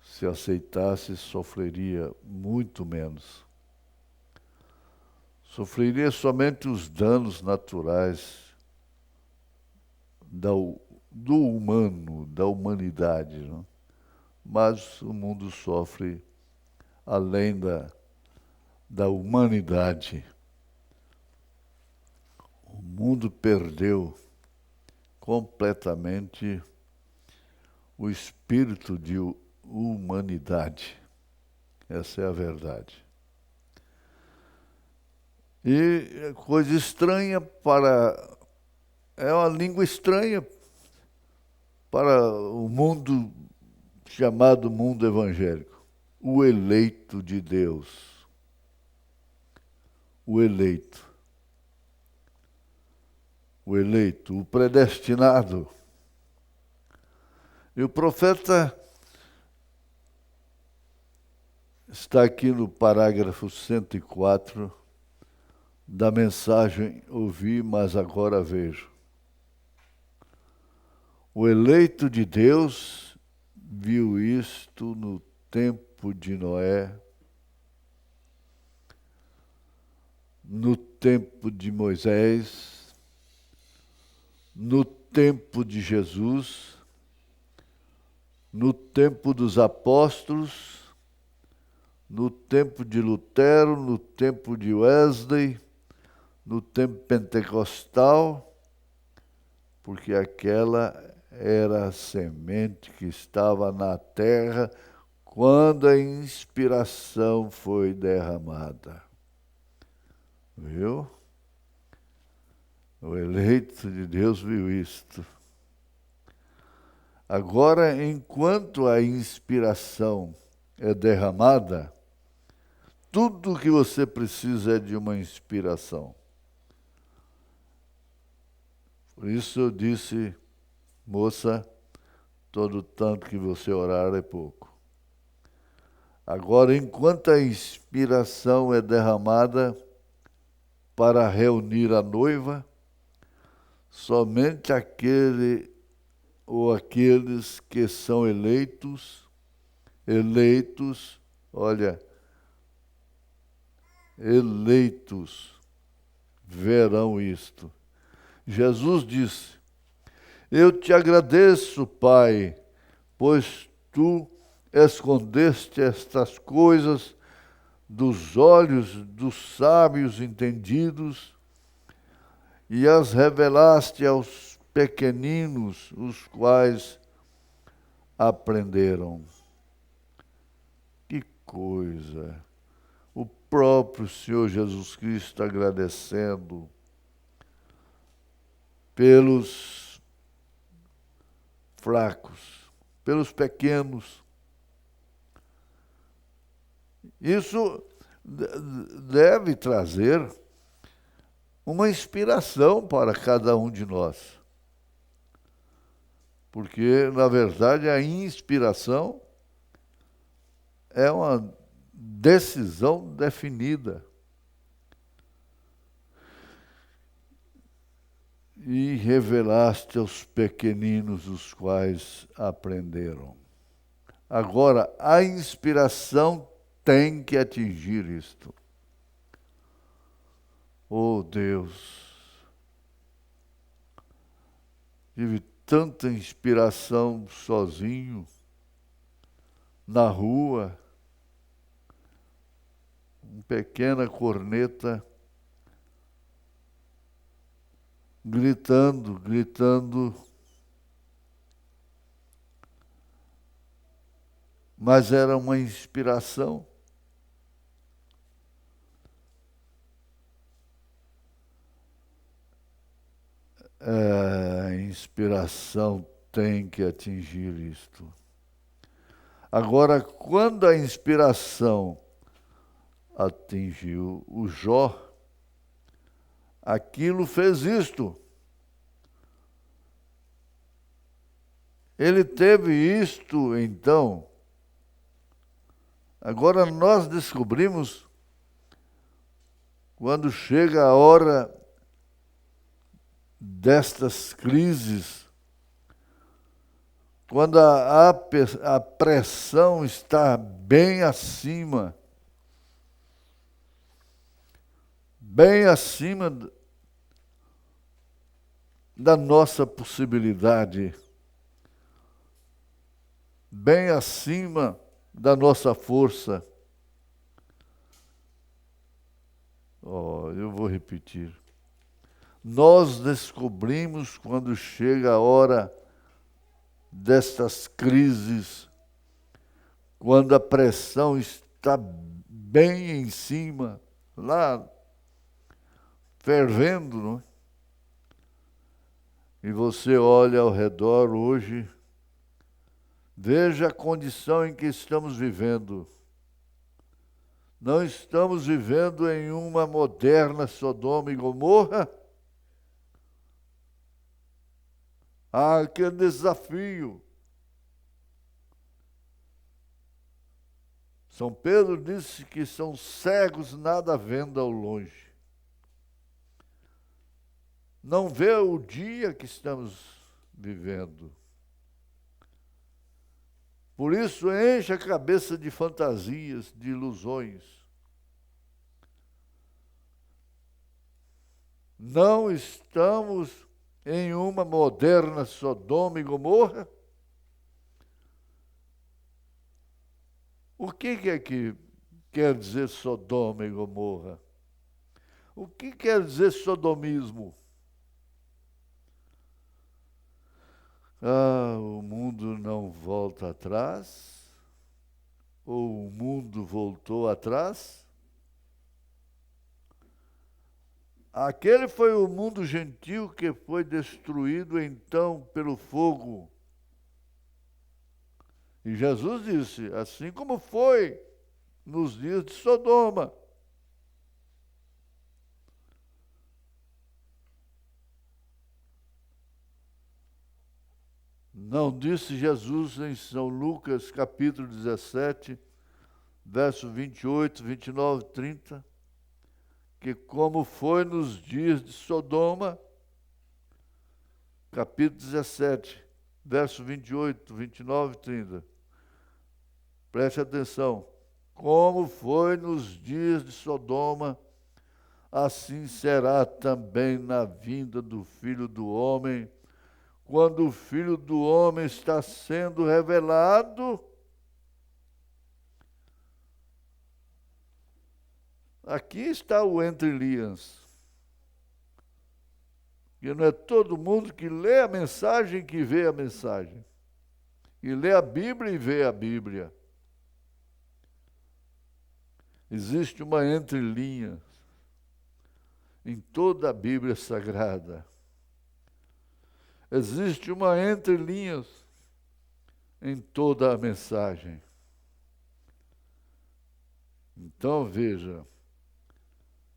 se aceitasse, sofreria muito menos. sofreria somente os danos naturais do humano, da humanidade, não? Mas o mundo sofre além da humanidade. O mundo perdeu completamente o espírito de humanidade. Essa é a verdade. E coisa estranha é uma língua estranha para o mundo chamado mundo evangélico. O eleito de Deus. O eleito. O eleito, o predestinado. E o profeta está aqui no parágrafo 104 da mensagem Ouvi, mas agora vejo. O eleito de Deus viu isto no tempo de Noé, no tempo de Moisés, no tempo de Jesus, no tempo dos apóstolos, no tempo de Lutero, no tempo de Wesley, no tempo pentecostal, porque aquela era a semente que estava na terra quando a inspiração foi derramada. Viu? O eleito de Deus viu isto. Agora, enquanto a inspiração é derramada, tudo o que você precisa é de uma inspiração. Por isso eu disse, moça, todo tanto que você orar é pouco. Agora, enquanto a inspiração é derramada para reunir a noiva, somente aquele ou aqueles que são eleitos, olha, eleitos verão isto. Jesus disse: eu te agradeço, Pai, pois tu escondeste estas coisas dos olhos dos sábios entendidos e as revelaste aos pequeninos, os quais aprenderam. Que coisa! O próprio Senhor Jesus Cristo agradecendo pelos fracos, pelos pequenos. Isso deve trazer uma inspiração para cada um de nós. Porque, na verdade, a inspiração é uma decisão definida. E revelaste aos pequeninos os quais aprenderam. Agora, a inspiração tem que atingir isto. Oh, Deus! Tive tanta inspiração sozinho, na rua, uma pequena corneta, gritando, mas era uma inspiração. A inspiração tem que atingir isto. Agora, quando a inspiração atingiu o Jó, aquilo fez isto. Ele teve isto, então. Agora nós descobrimos, quando chega a hora destas crises, quando a pressão está bem acima bem acima da nossa possibilidade, bem acima da nossa força. Eu vou repetir. Nós descobrimos quando chega a hora destas crises, quando a pressão está bem em cima, lá fervendo, não é? E você olha ao redor hoje, veja a condição em que estamos vivendo. Não estamos vivendo em uma moderna Sodoma e Gomorra? Aquele desafio. São Pedro disse que são cegos, nada vendo ao longe. Não vê o dia que estamos vivendo. Por isso, enche a cabeça de fantasias, de ilusões. Não estamos em uma moderna Sodoma e Gomorra? O que é que quer dizer Sodoma e Gomorra? O que quer dizer sodomismo? O mundo não volta atrás? Ou o mundo voltou atrás? Aquele foi o mundo gentil que foi destruído então pelo fogo. E Jesus disse, assim como foi nos dias de Sodoma. Não disse Jesus em São Lucas, capítulo 17, verso 28, 29, 30, que como foi nos dias de Sodoma, capítulo 17, verso 28, 29 e 30. Preste atenção. Como foi nos dias de Sodoma, assim será também na vinda do Filho do Homem. Quando o Filho do Homem está sendo revelado, aqui está o entre linhas. E não é todo mundo que lê a mensagem que vê a mensagem. E lê a Bíblia e vê a Bíblia. Existe uma entrelinha em toda a Bíblia Sagrada. Existe uma entrelinhas em toda a mensagem. Então veja,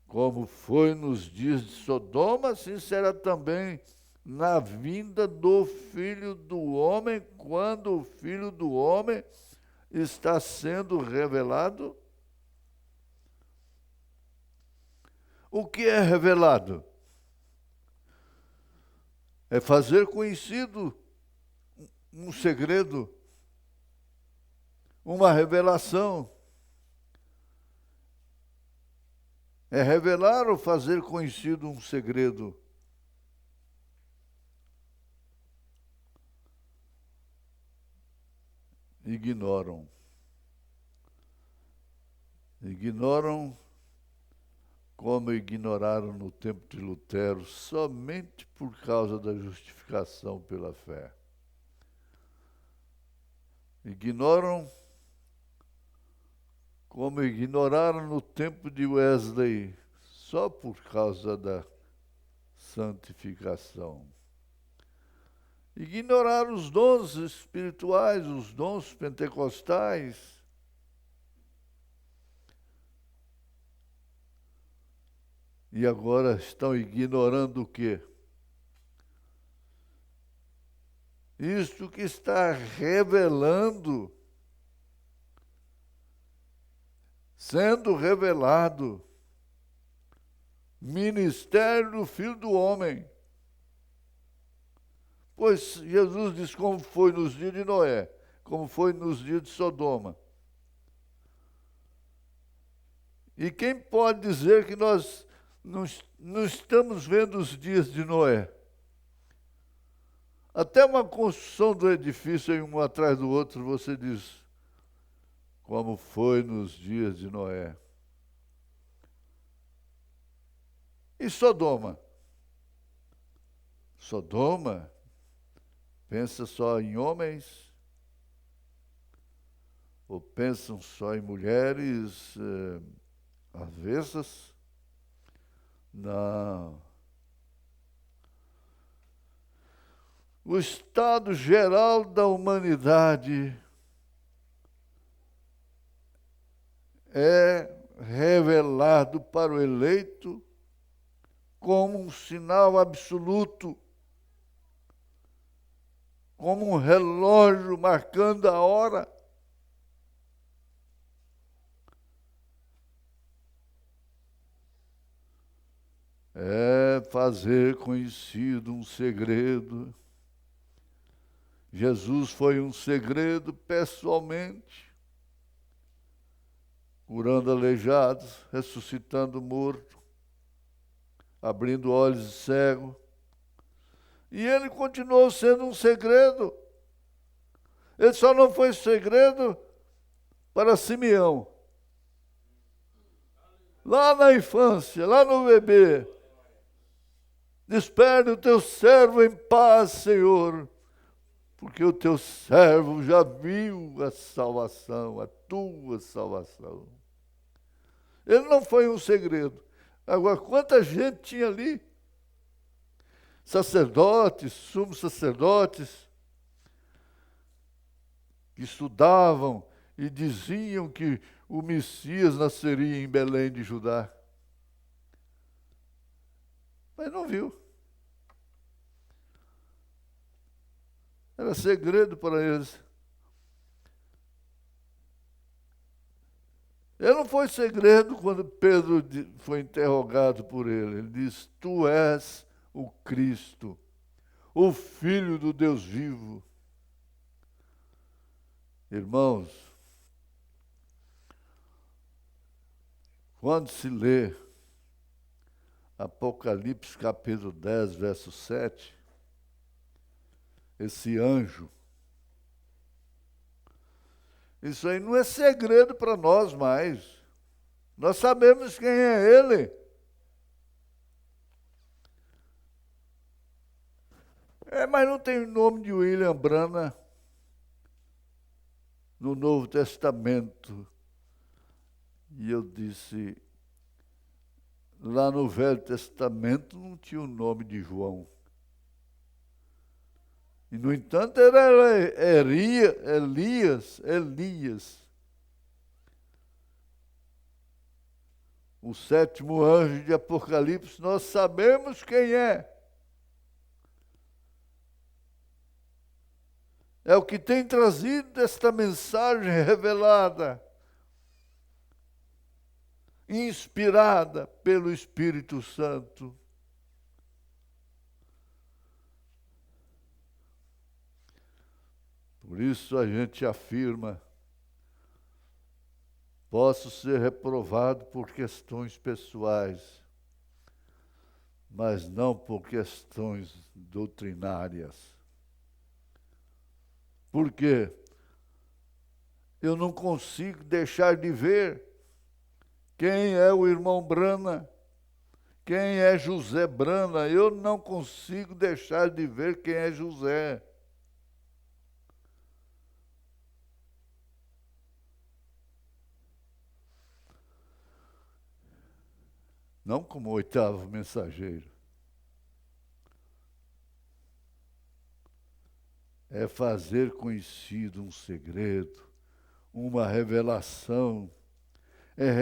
como foi nos dias de Sodoma, assim será também na vinda do Filho do Homem, quando o Filho do Homem está sendo revelado. O que é revelado? É fazer conhecido um segredo, uma revelação. É revelar ou fazer conhecido um segredo. Ignoram. Ignoram como ignoraram no tempo de Lutero, somente por causa da justificação pela fé. Ignoram como ignoraram no tempo de Wesley, só por causa da santificação. Ignoraram os dons espirituais, os dons pentecostais. E agora estão ignorando o quê? Isto que está revelando, sendo revelado, ministério do Filho do Homem. Pois Jesus diz como foi nos dias de Noé, como foi nos dias de Sodoma. E quem pode dizer que nós não estamos vendo os dias de Noé. Até uma construção do edifício, um atrás do outro, você diz, como foi nos dias de Noé. E Sodoma? Sodoma pensa só em homens? Ou pensam só em mulheres avessas? Não. O estado geral da humanidade é revelado para o eleito como um sinal absoluto, como um relógio marcando a hora. É fazer conhecido um segredo. Jesus foi um segredo pessoalmente, curando aleijados, ressuscitando morto, abrindo olhos de cego. E ele continuou sendo um segredo. Ele só não foi segredo para Simeão. Lá na infância, lá no bebê. Desperte o teu servo em paz, Senhor, porque o teu servo já viu a salvação, a tua salvação. Ele não foi um segredo. Agora, quanta gente tinha ali? Sacerdotes, sumos sacerdotes, que estudavam e diziam que o Messias nasceria em Belém de Judá. Mas não viu. Era segredo para eles. Ele não foi segredo quando Pedro foi interrogado por ele. Ele disse, tu és o Cristo, o Filho do Deus vivo. Irmãos, quando se lê Apocalipse capítulo 10, verso 7, esse anjo, isso aí não é segredo para nós mais. Nós sabemos quem é ele. Mas não tem o nome de William Branham no Novo Testamento. E eu disse, lá no Velho Testamento não tinha o nome de João. E, no entanto, era Elias. O sétimo anjo de Apocalipse, nós sabemos quem é. É o que tem trazido esta mensagem revelada, inspirada pelo Espírito Santo. Por isso a gente afirma, posso ser reprovado por questões pessoais, mas não por questões doutrinárias. Por quê? Eu não consigo deixar de ver quem é o irmão Brana, quem é José Brana. Eu não consigo deixar de ver quem é José. Não como oitavo mensageiro. É fazer conhecido um segredo, uma revelação. É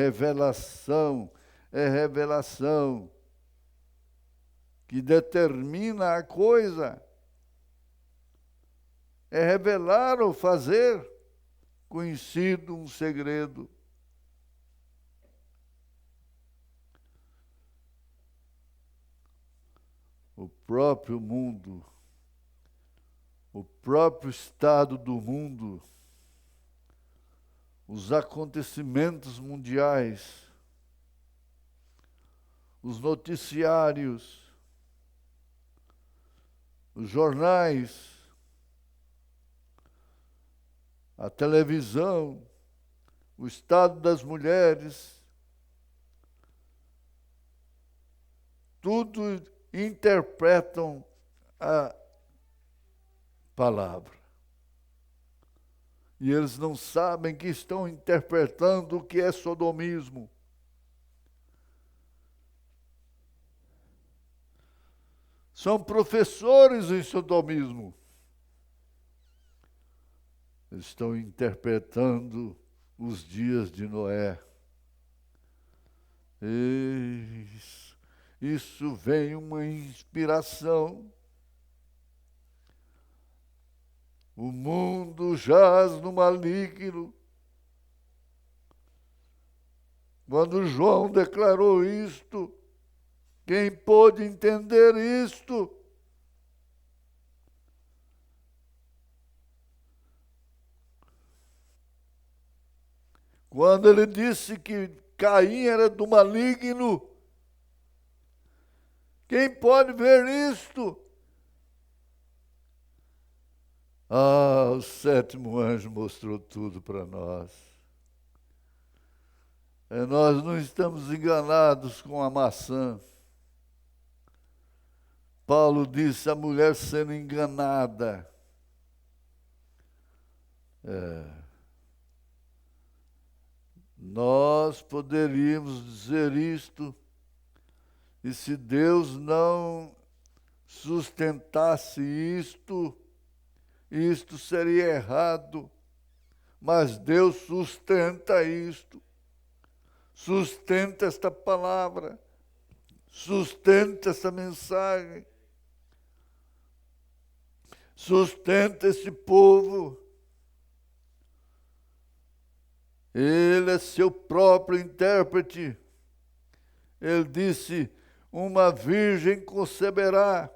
revelação que determina a coisa. É revelar ou fazer conhecido um segredo. O próprio mundo, o próprio estado do mundo, os acontecimentos mundiais, os noticiários, os jornais, a televisão, o estado das mulheres, tudo interpretam a palavra. E eles não sabem que estão interpretando o que é sodomismo. São professores em sodomismo. Estão interpretando os dias de Noé. Isso vem uma inspiração. O mundo jaz no maligno. Quando João declarou isto, quem pôde entender isto? Quando ele disse que Caim era do maligno, quem pode ver isto? O sétimo anjo mostrou tudo para nós. Nós não estamos enganados com a maçã. Paulo disse, a mulher sendo enganada. Nós poderíamos dizer isto, e se Deus não sustentasse isto seria errado. Mas Deus sustenta isto, sustenta esta palavra, sustenta essa mensagem, sustenta esse povo. Ele é seu próprio intérprete. Ele disse, uma virgem conceberá.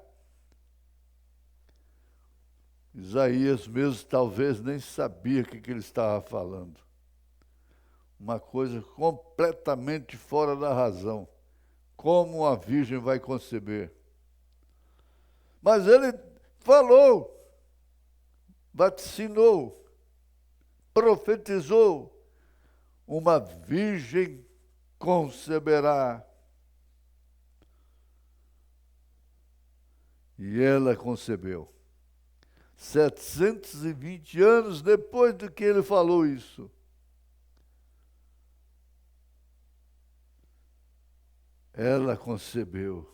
Isaías mesmo talvez nem sabia o que ele estava falando. Uma coisa completamente fora da razão. Como a virgem vai conceber? Mas ele falou, vaticinou, profetizou, uma virgem conceberá. E ela concebeu. 720 anos depois do que ele falou isso. Ela concebeu.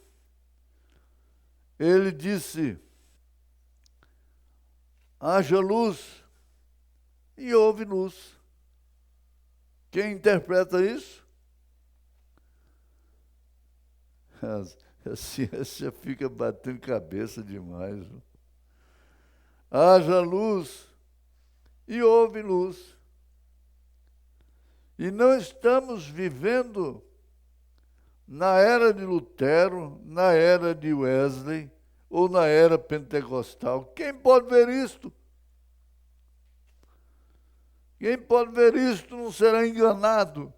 Ele disse, haja luz e houve luz. Quem interpreta isso? A ciência fica batendo cabeça demais. Viu? Haja luz e houve luz. E não estamos vivendo na era de Lutero, na era de Wesley ou na era pentecostal. Quem pode ver isto? Quem pode ver isto não será enganado.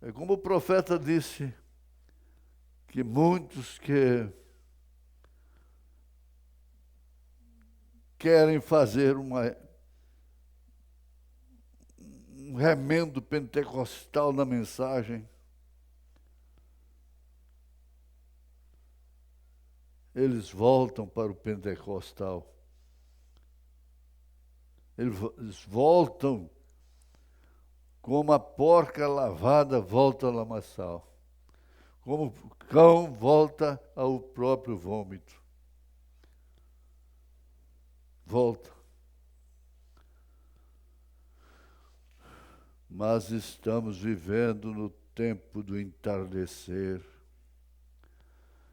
É como o profeta disse, que muitos que querem fazer um remendo pentecostal na mensagem, eles voltam para o pentecostal. Eles voltam como a porca lavada volta ao lamaçal. Como o cão volta ao próprio vômito. Volta. Mas estamos vivendo no tempo do entardecer.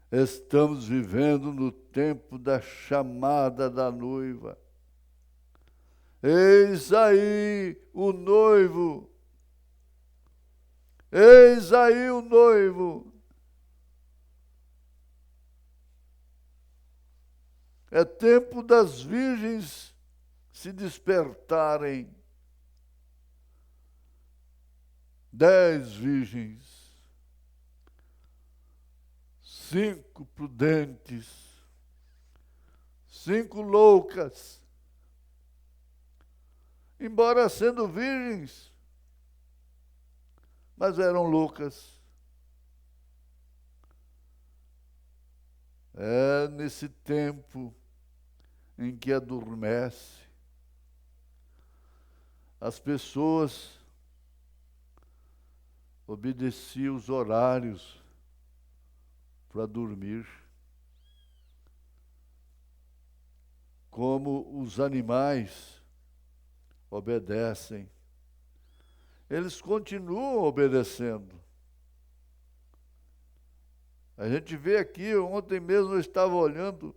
Estamos vivendo no tempo da chamada da noiva. Eis aí o noivo. Eis aí o noivo. É tempo das virgens se despertarem. 10 virgens, 5 prudentes, 5 loucas, embora sendo virgens, mas eram loucas. É nesse tempo em que adormece, as pessoas obedeciam os horários para dormir, como os animais obedecem. Eles continuam obedecendo. A gente vê aqui, ontem mesmo eu estava olhando,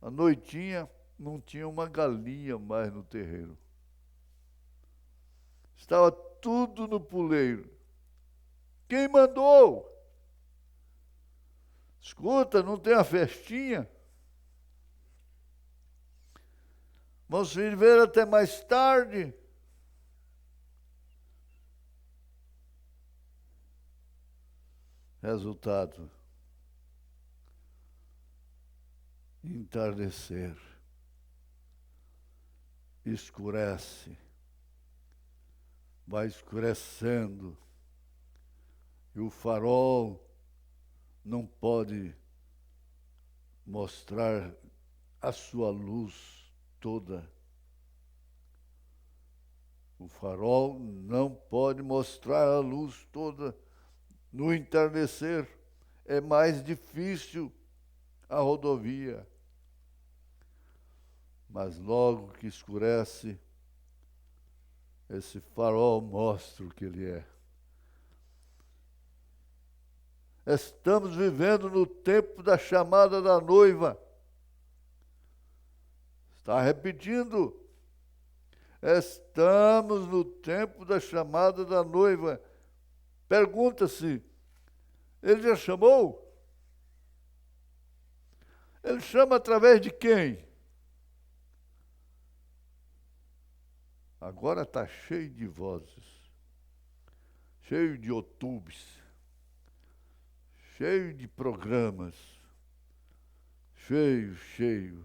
à noitinha não tinha uma galinha mais no terreiro. Estava tudo no puleiro. Quem mandou? Escuta, não tem a festinha? Vamos viver até mais tarde. Resultado: entardecer, escurece, vai escurecendo, e o farol não pode mostrar a sua luz toda. O farol não pode mostrar a luz toda. No entardecer é mais difícil a rodovia. Mas logo que escurece, esse farol mostra o que ele é. Estamos vivendo no tempo da chamada da noiva. Está repetindo. Estamos no tempo da chamada da noiva. Pergunta-se, ele já chamou? Ele chama através de quem? Agora está cheio de vozes, cheio de YouTubes, cheio de programas, cheio.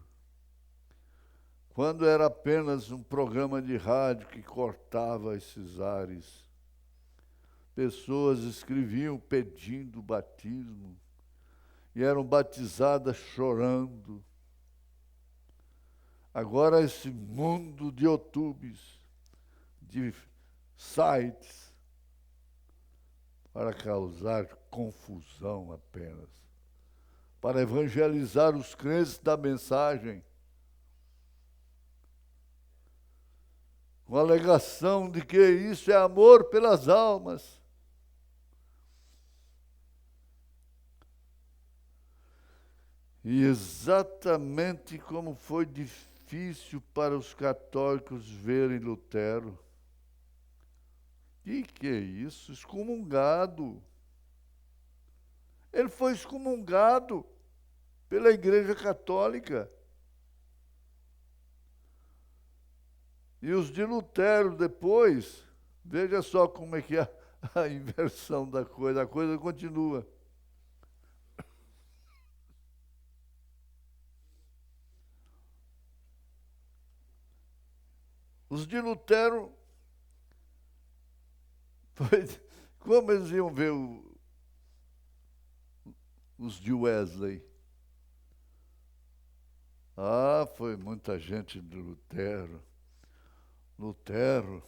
Quando era apenas um programa de rádio que cortava esses ares, pessoas escreviam pedindo batismo e eram batizadas chorando. Agora esse mundo de YouTubes, de sites, para causar confusão apenas, para evangelizar os crentes da mensagem, com a alegação de que isso é amor pelas almas. E exatamente como foi difícil para os católicos verem Lutero. Que é isso? Excomungado. Ele foi excomungado pela Igreja Católica. E os de Lutero depois, veja só como é que é a inversão da coisa. A coisa continua. Os de Lutero, como eles iam ver os de Wesley? Ah, foi muita gente de Lutero. Lutero,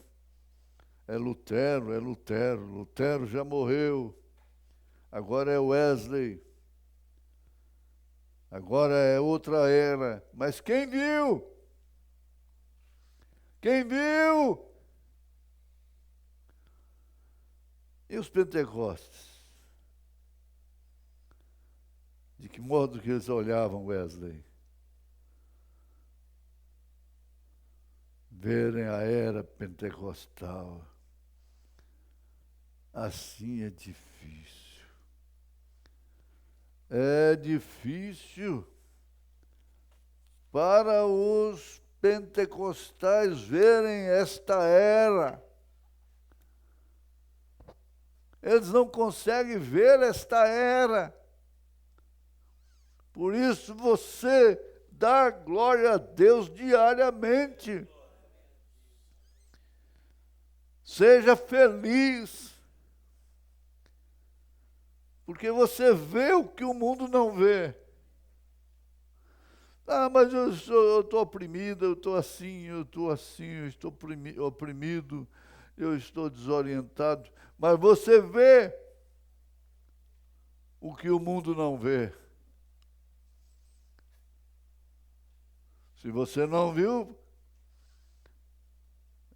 é Lutero, é Lutero. Lutero já morreu. Agora é Wesley. Agora é outra era. Mas quem viu? Quem viu? E os pentecostes? De que modo que eles olhavam Wesley? Verem a era pentecostal. Assim é difícil. É difícil para os pentecostais verem esta era. Eles não conseguem ver esta era. Por isso você dá glória a Deus diariamente. Seja feliz. Porque você vê o que o mundo não vê. Ah, mas eu estou oprimido, eu estou assim, eu estou oprimido, eu estou desorientado. Mas você vê o que o mundo não vê. Se você não viu,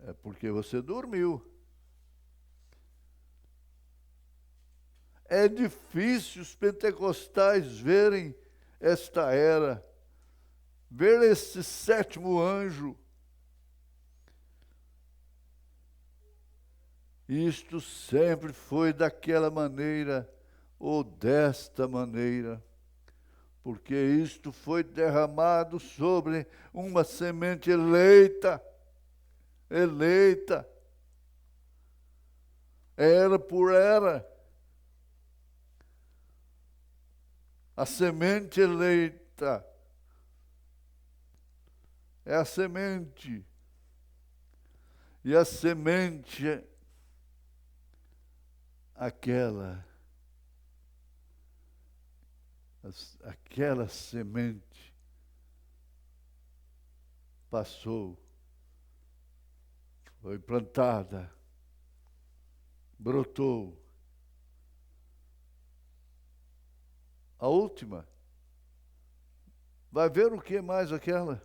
é porque você dormiu. É difícil os pentecostais verem esta era, ver esse sétimo anjo. Isto sempre foi daquela maneira ou desta maneira, porque isto foi derramado sobre uma semente eleita, era por era. A semente eleita é a semente. E a semente, aquela semente passou, foi plantada, brotou. A última, vai ver o que mais aquela?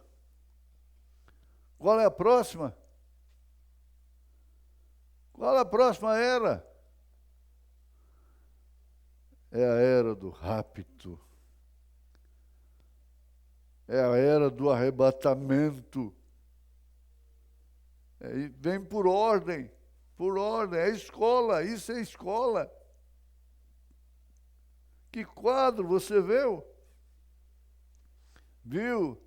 Qual é a próxima? Qual é a próxima era? É a era do rapto. É a era do arrebatamento. Vem por ordem, é escola, isso é escola. Que quadro você viu? Viu?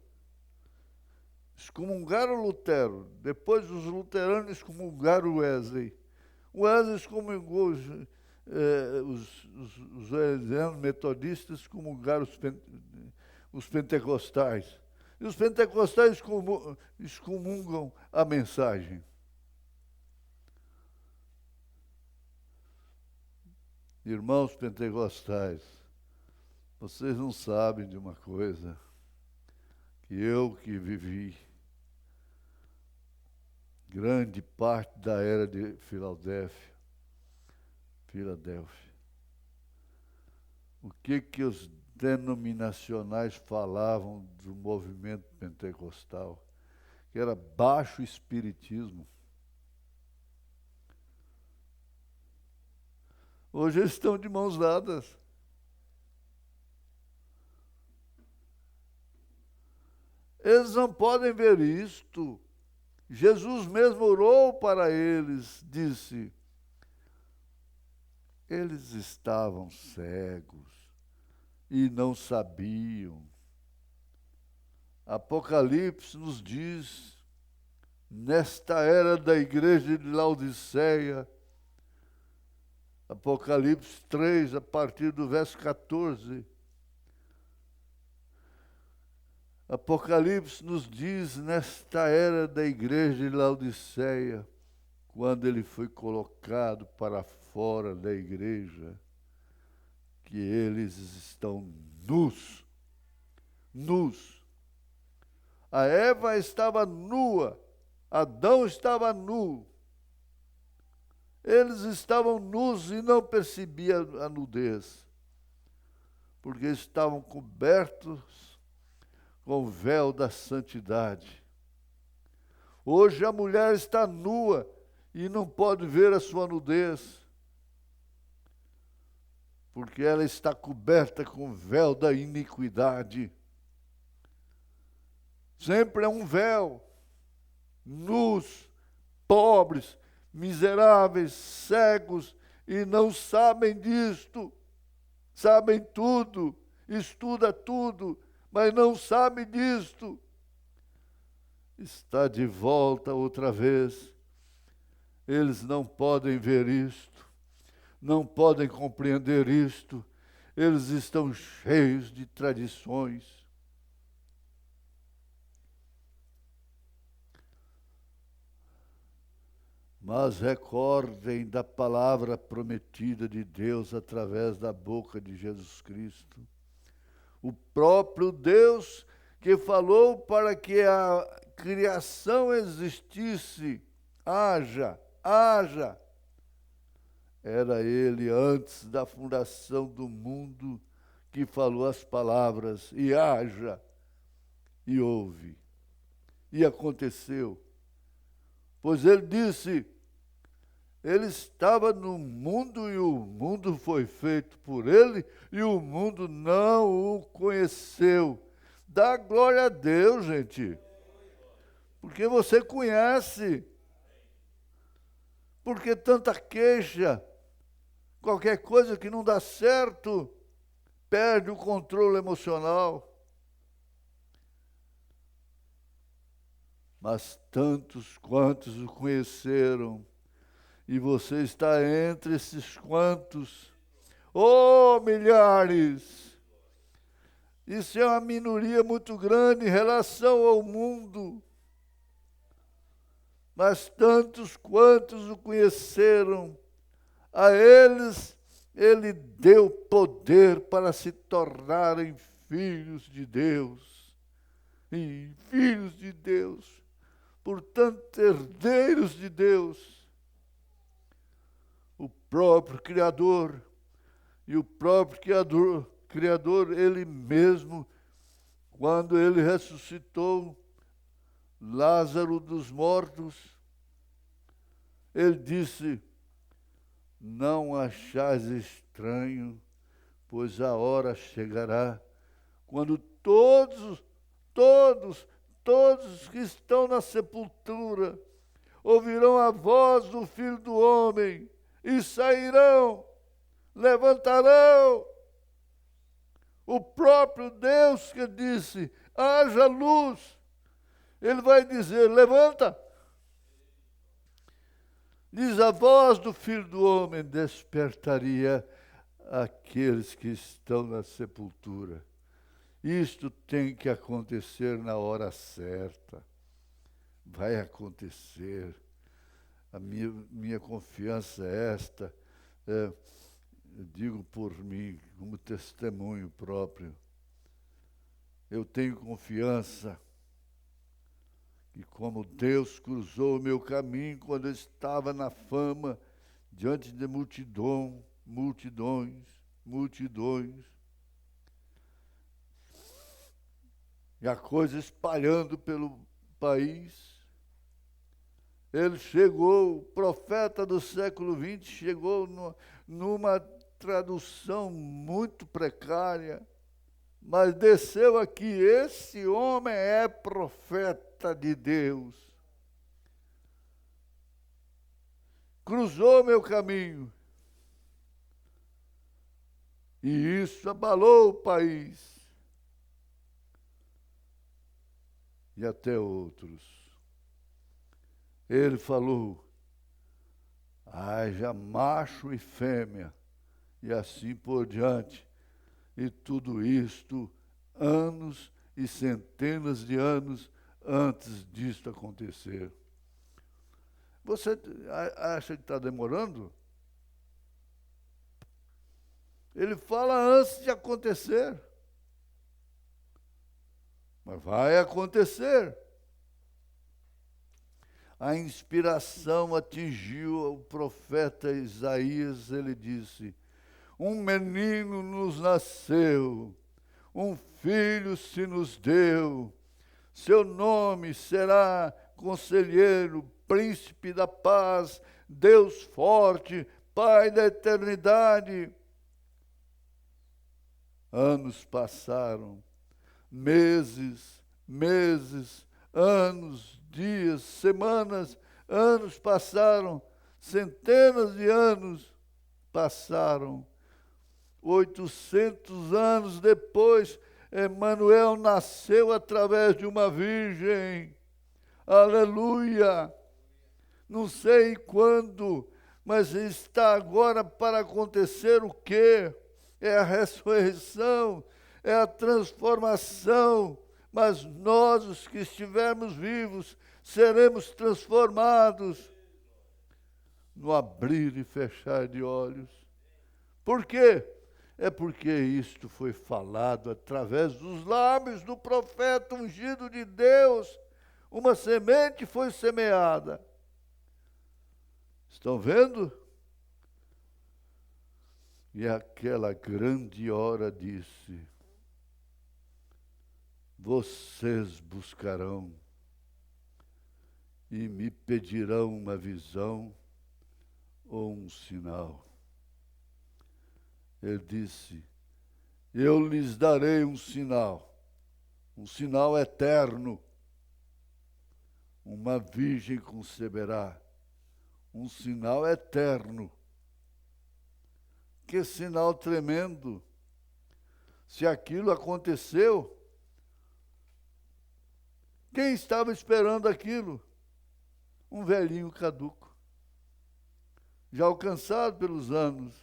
Excomungaram Lutero, depois os luteranos excomungaram Wesley. Wesley excomungou os metodistas, excomungaram os pentecostais. E os pentecostais excomungam a mensagem. Irmãos pentecostais, vocês não sabem de uma coisa que eu que vivi grande parte da era de Filadélfia. O que os denominacionais falavam do movimento pentecostal? Que era baixo espiritismo. Hoje eles estão de mãos dadas. Eles não podem ver isto. Jesus mesmo orou para eles, disse: eles estavam cegos e não sabiam. Apocalipse nos diz, nesta era da igreja de Laodiceia, Apocalipse 3, a partir do verso 14, Apocalipse nos diz, nesta era da igreja de Laodiceia, quando ele foi colocado para fora da igreja, que eles estão nus. A Eva estava nua, Adão estava nu. Eles estavam nus e não percebiam a nudez, porque estavam cobertos com o véu da santidade. Hoje a mulher está nua e não pode ver a sua nudez, porque ela está coberta com o véu da iniquidade. Sempre é um véu. Nus, pobres, miseráveis, cegos, e não sabem disto. Sabem tudo, estuda tudo, mas não sabem disto. Está de volta outra vez. Eles não podem ver isto. não podem compreender isto. Eles estão cheios de tradições. Mas recordem da palavra prometida de Deus através da boca de Jesus Cristo. O próprio Deus que falou para que a criação existisse, haja. Era Ele, antes da fundação do mundo, que falou as palavras, e haja, e houve. E aconteceu. Pois Ele disse, Ele estava no mundo e o mundo foi feito por Ele e o mundo não o conheceu. Dá glória a Deus, gente. Porque você conhece. Porque tanta queixa, qualquer coisa que não dá certo, perde o controle emocional. Mas tantos quantos o conheceram, e você está entre esses quantos. Oh, milhares! Isso é uma minoria muito grande em relação ao mundo. Mas tantos quantos o conheceram, a eles Ele deu poder para se tornarem filhos de Deus. E filhos de Deus, portanto, herdeiros de Deus. O próprio Criador, e o próprio Criador, Ele mesmo, quando Ele ressuscitou Lázaro dos mortos, Ele disse, não achais estranho, pois a hora chegará, quando todos que estão na sepultura ouvirão a voz do Filho do Homem, e sairão, levantarão. O próprio Deus que disse, haja luz, Ele vai dizer, levanta. Diz, a voz do Filho do Homem despertaria aqueles que estão na sepultura. Isto tem que acontecer na hora certa. Vai acontecer. A minha confiança é esta. Eu digo por mim, como testemunho próprio. Eu tenho confiança que como Deus cruzou o meu caminho quando eu estava na fama, diante de multidões, e a coisa espalhando pelo país. Ele chegou, o profeta do século XX, chegou numa tradução muito precária, mas desceu aqui, esse homem é profeta de Deus. Cruzou meu caminho. E isso abalou o país. E até outros. Ele falou, haja macho e fêmea, e assim por diante. E tudo isto, anos e centenas de anos antes disto acontecer. Você acha que está demorando? Ele fala antes de acontecer. Mas vai acontecer. A inspiração atingiu o profeta Isaías, ele disse, um menino nos nasceu, um filho se nos deu, seu nome será Conselheiro, Príncipe da Paz, Deus forte, Pai da eternidade. Anos passaram, meses, anos, dias, semanas, anos passaram, centenas de anos passaram. 800 anos depois, Emanuel nasceu através de uma virgem. Aleluia! Não sei quando, Mas está agora para acontecer o quê? É a ressurreição, é a transformação. Mas nós, os que estivermos vivos, seremos transformados no abrir e fechar de olhos. Por quê? É porque isto foi falado através dos lábios do profeta ungido de Deus. Uma semente foi semeada. Estão vendo? E aquela grande hora disse: vocês buscarão e me pedirão uma visão ou um sinal. Ele disse: eu lhes darei um sinal eterno. Uma virgem conceberá, um sinal eterno. Que sinal tremendo! Se aquilo aconteceu, quem estava esperando aquilo? Um velhinho caduco, já alcançado pelos anos,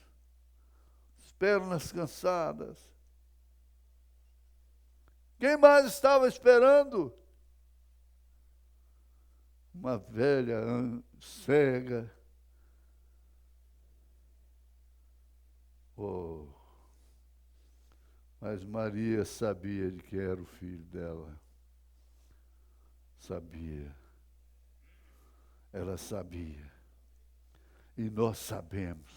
as pernas cansadas. Quem mais estava esperando? Uma velha cega. Oh, mas Maria sabia de quem era o filho dela. Sabia. Ela sabia. E nós sabemos.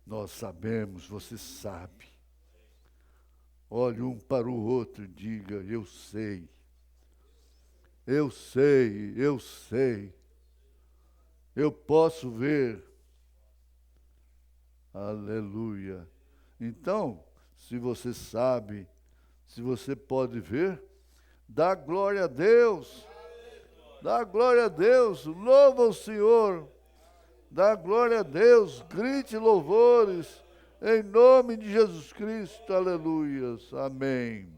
Nós sabemos, você sabe. Olhe um para o outro e diga: eu sei. Eu sei, eu sei. Eu posso ver. Aleluia. Então, se você sabe, se você pode ver, dá glória a Deus. Dá glória a Deus. Louva o Senhor. Dá glória a Deus. Grite louvores. Em nome de Jesus Cristo. Aleluia. Amém.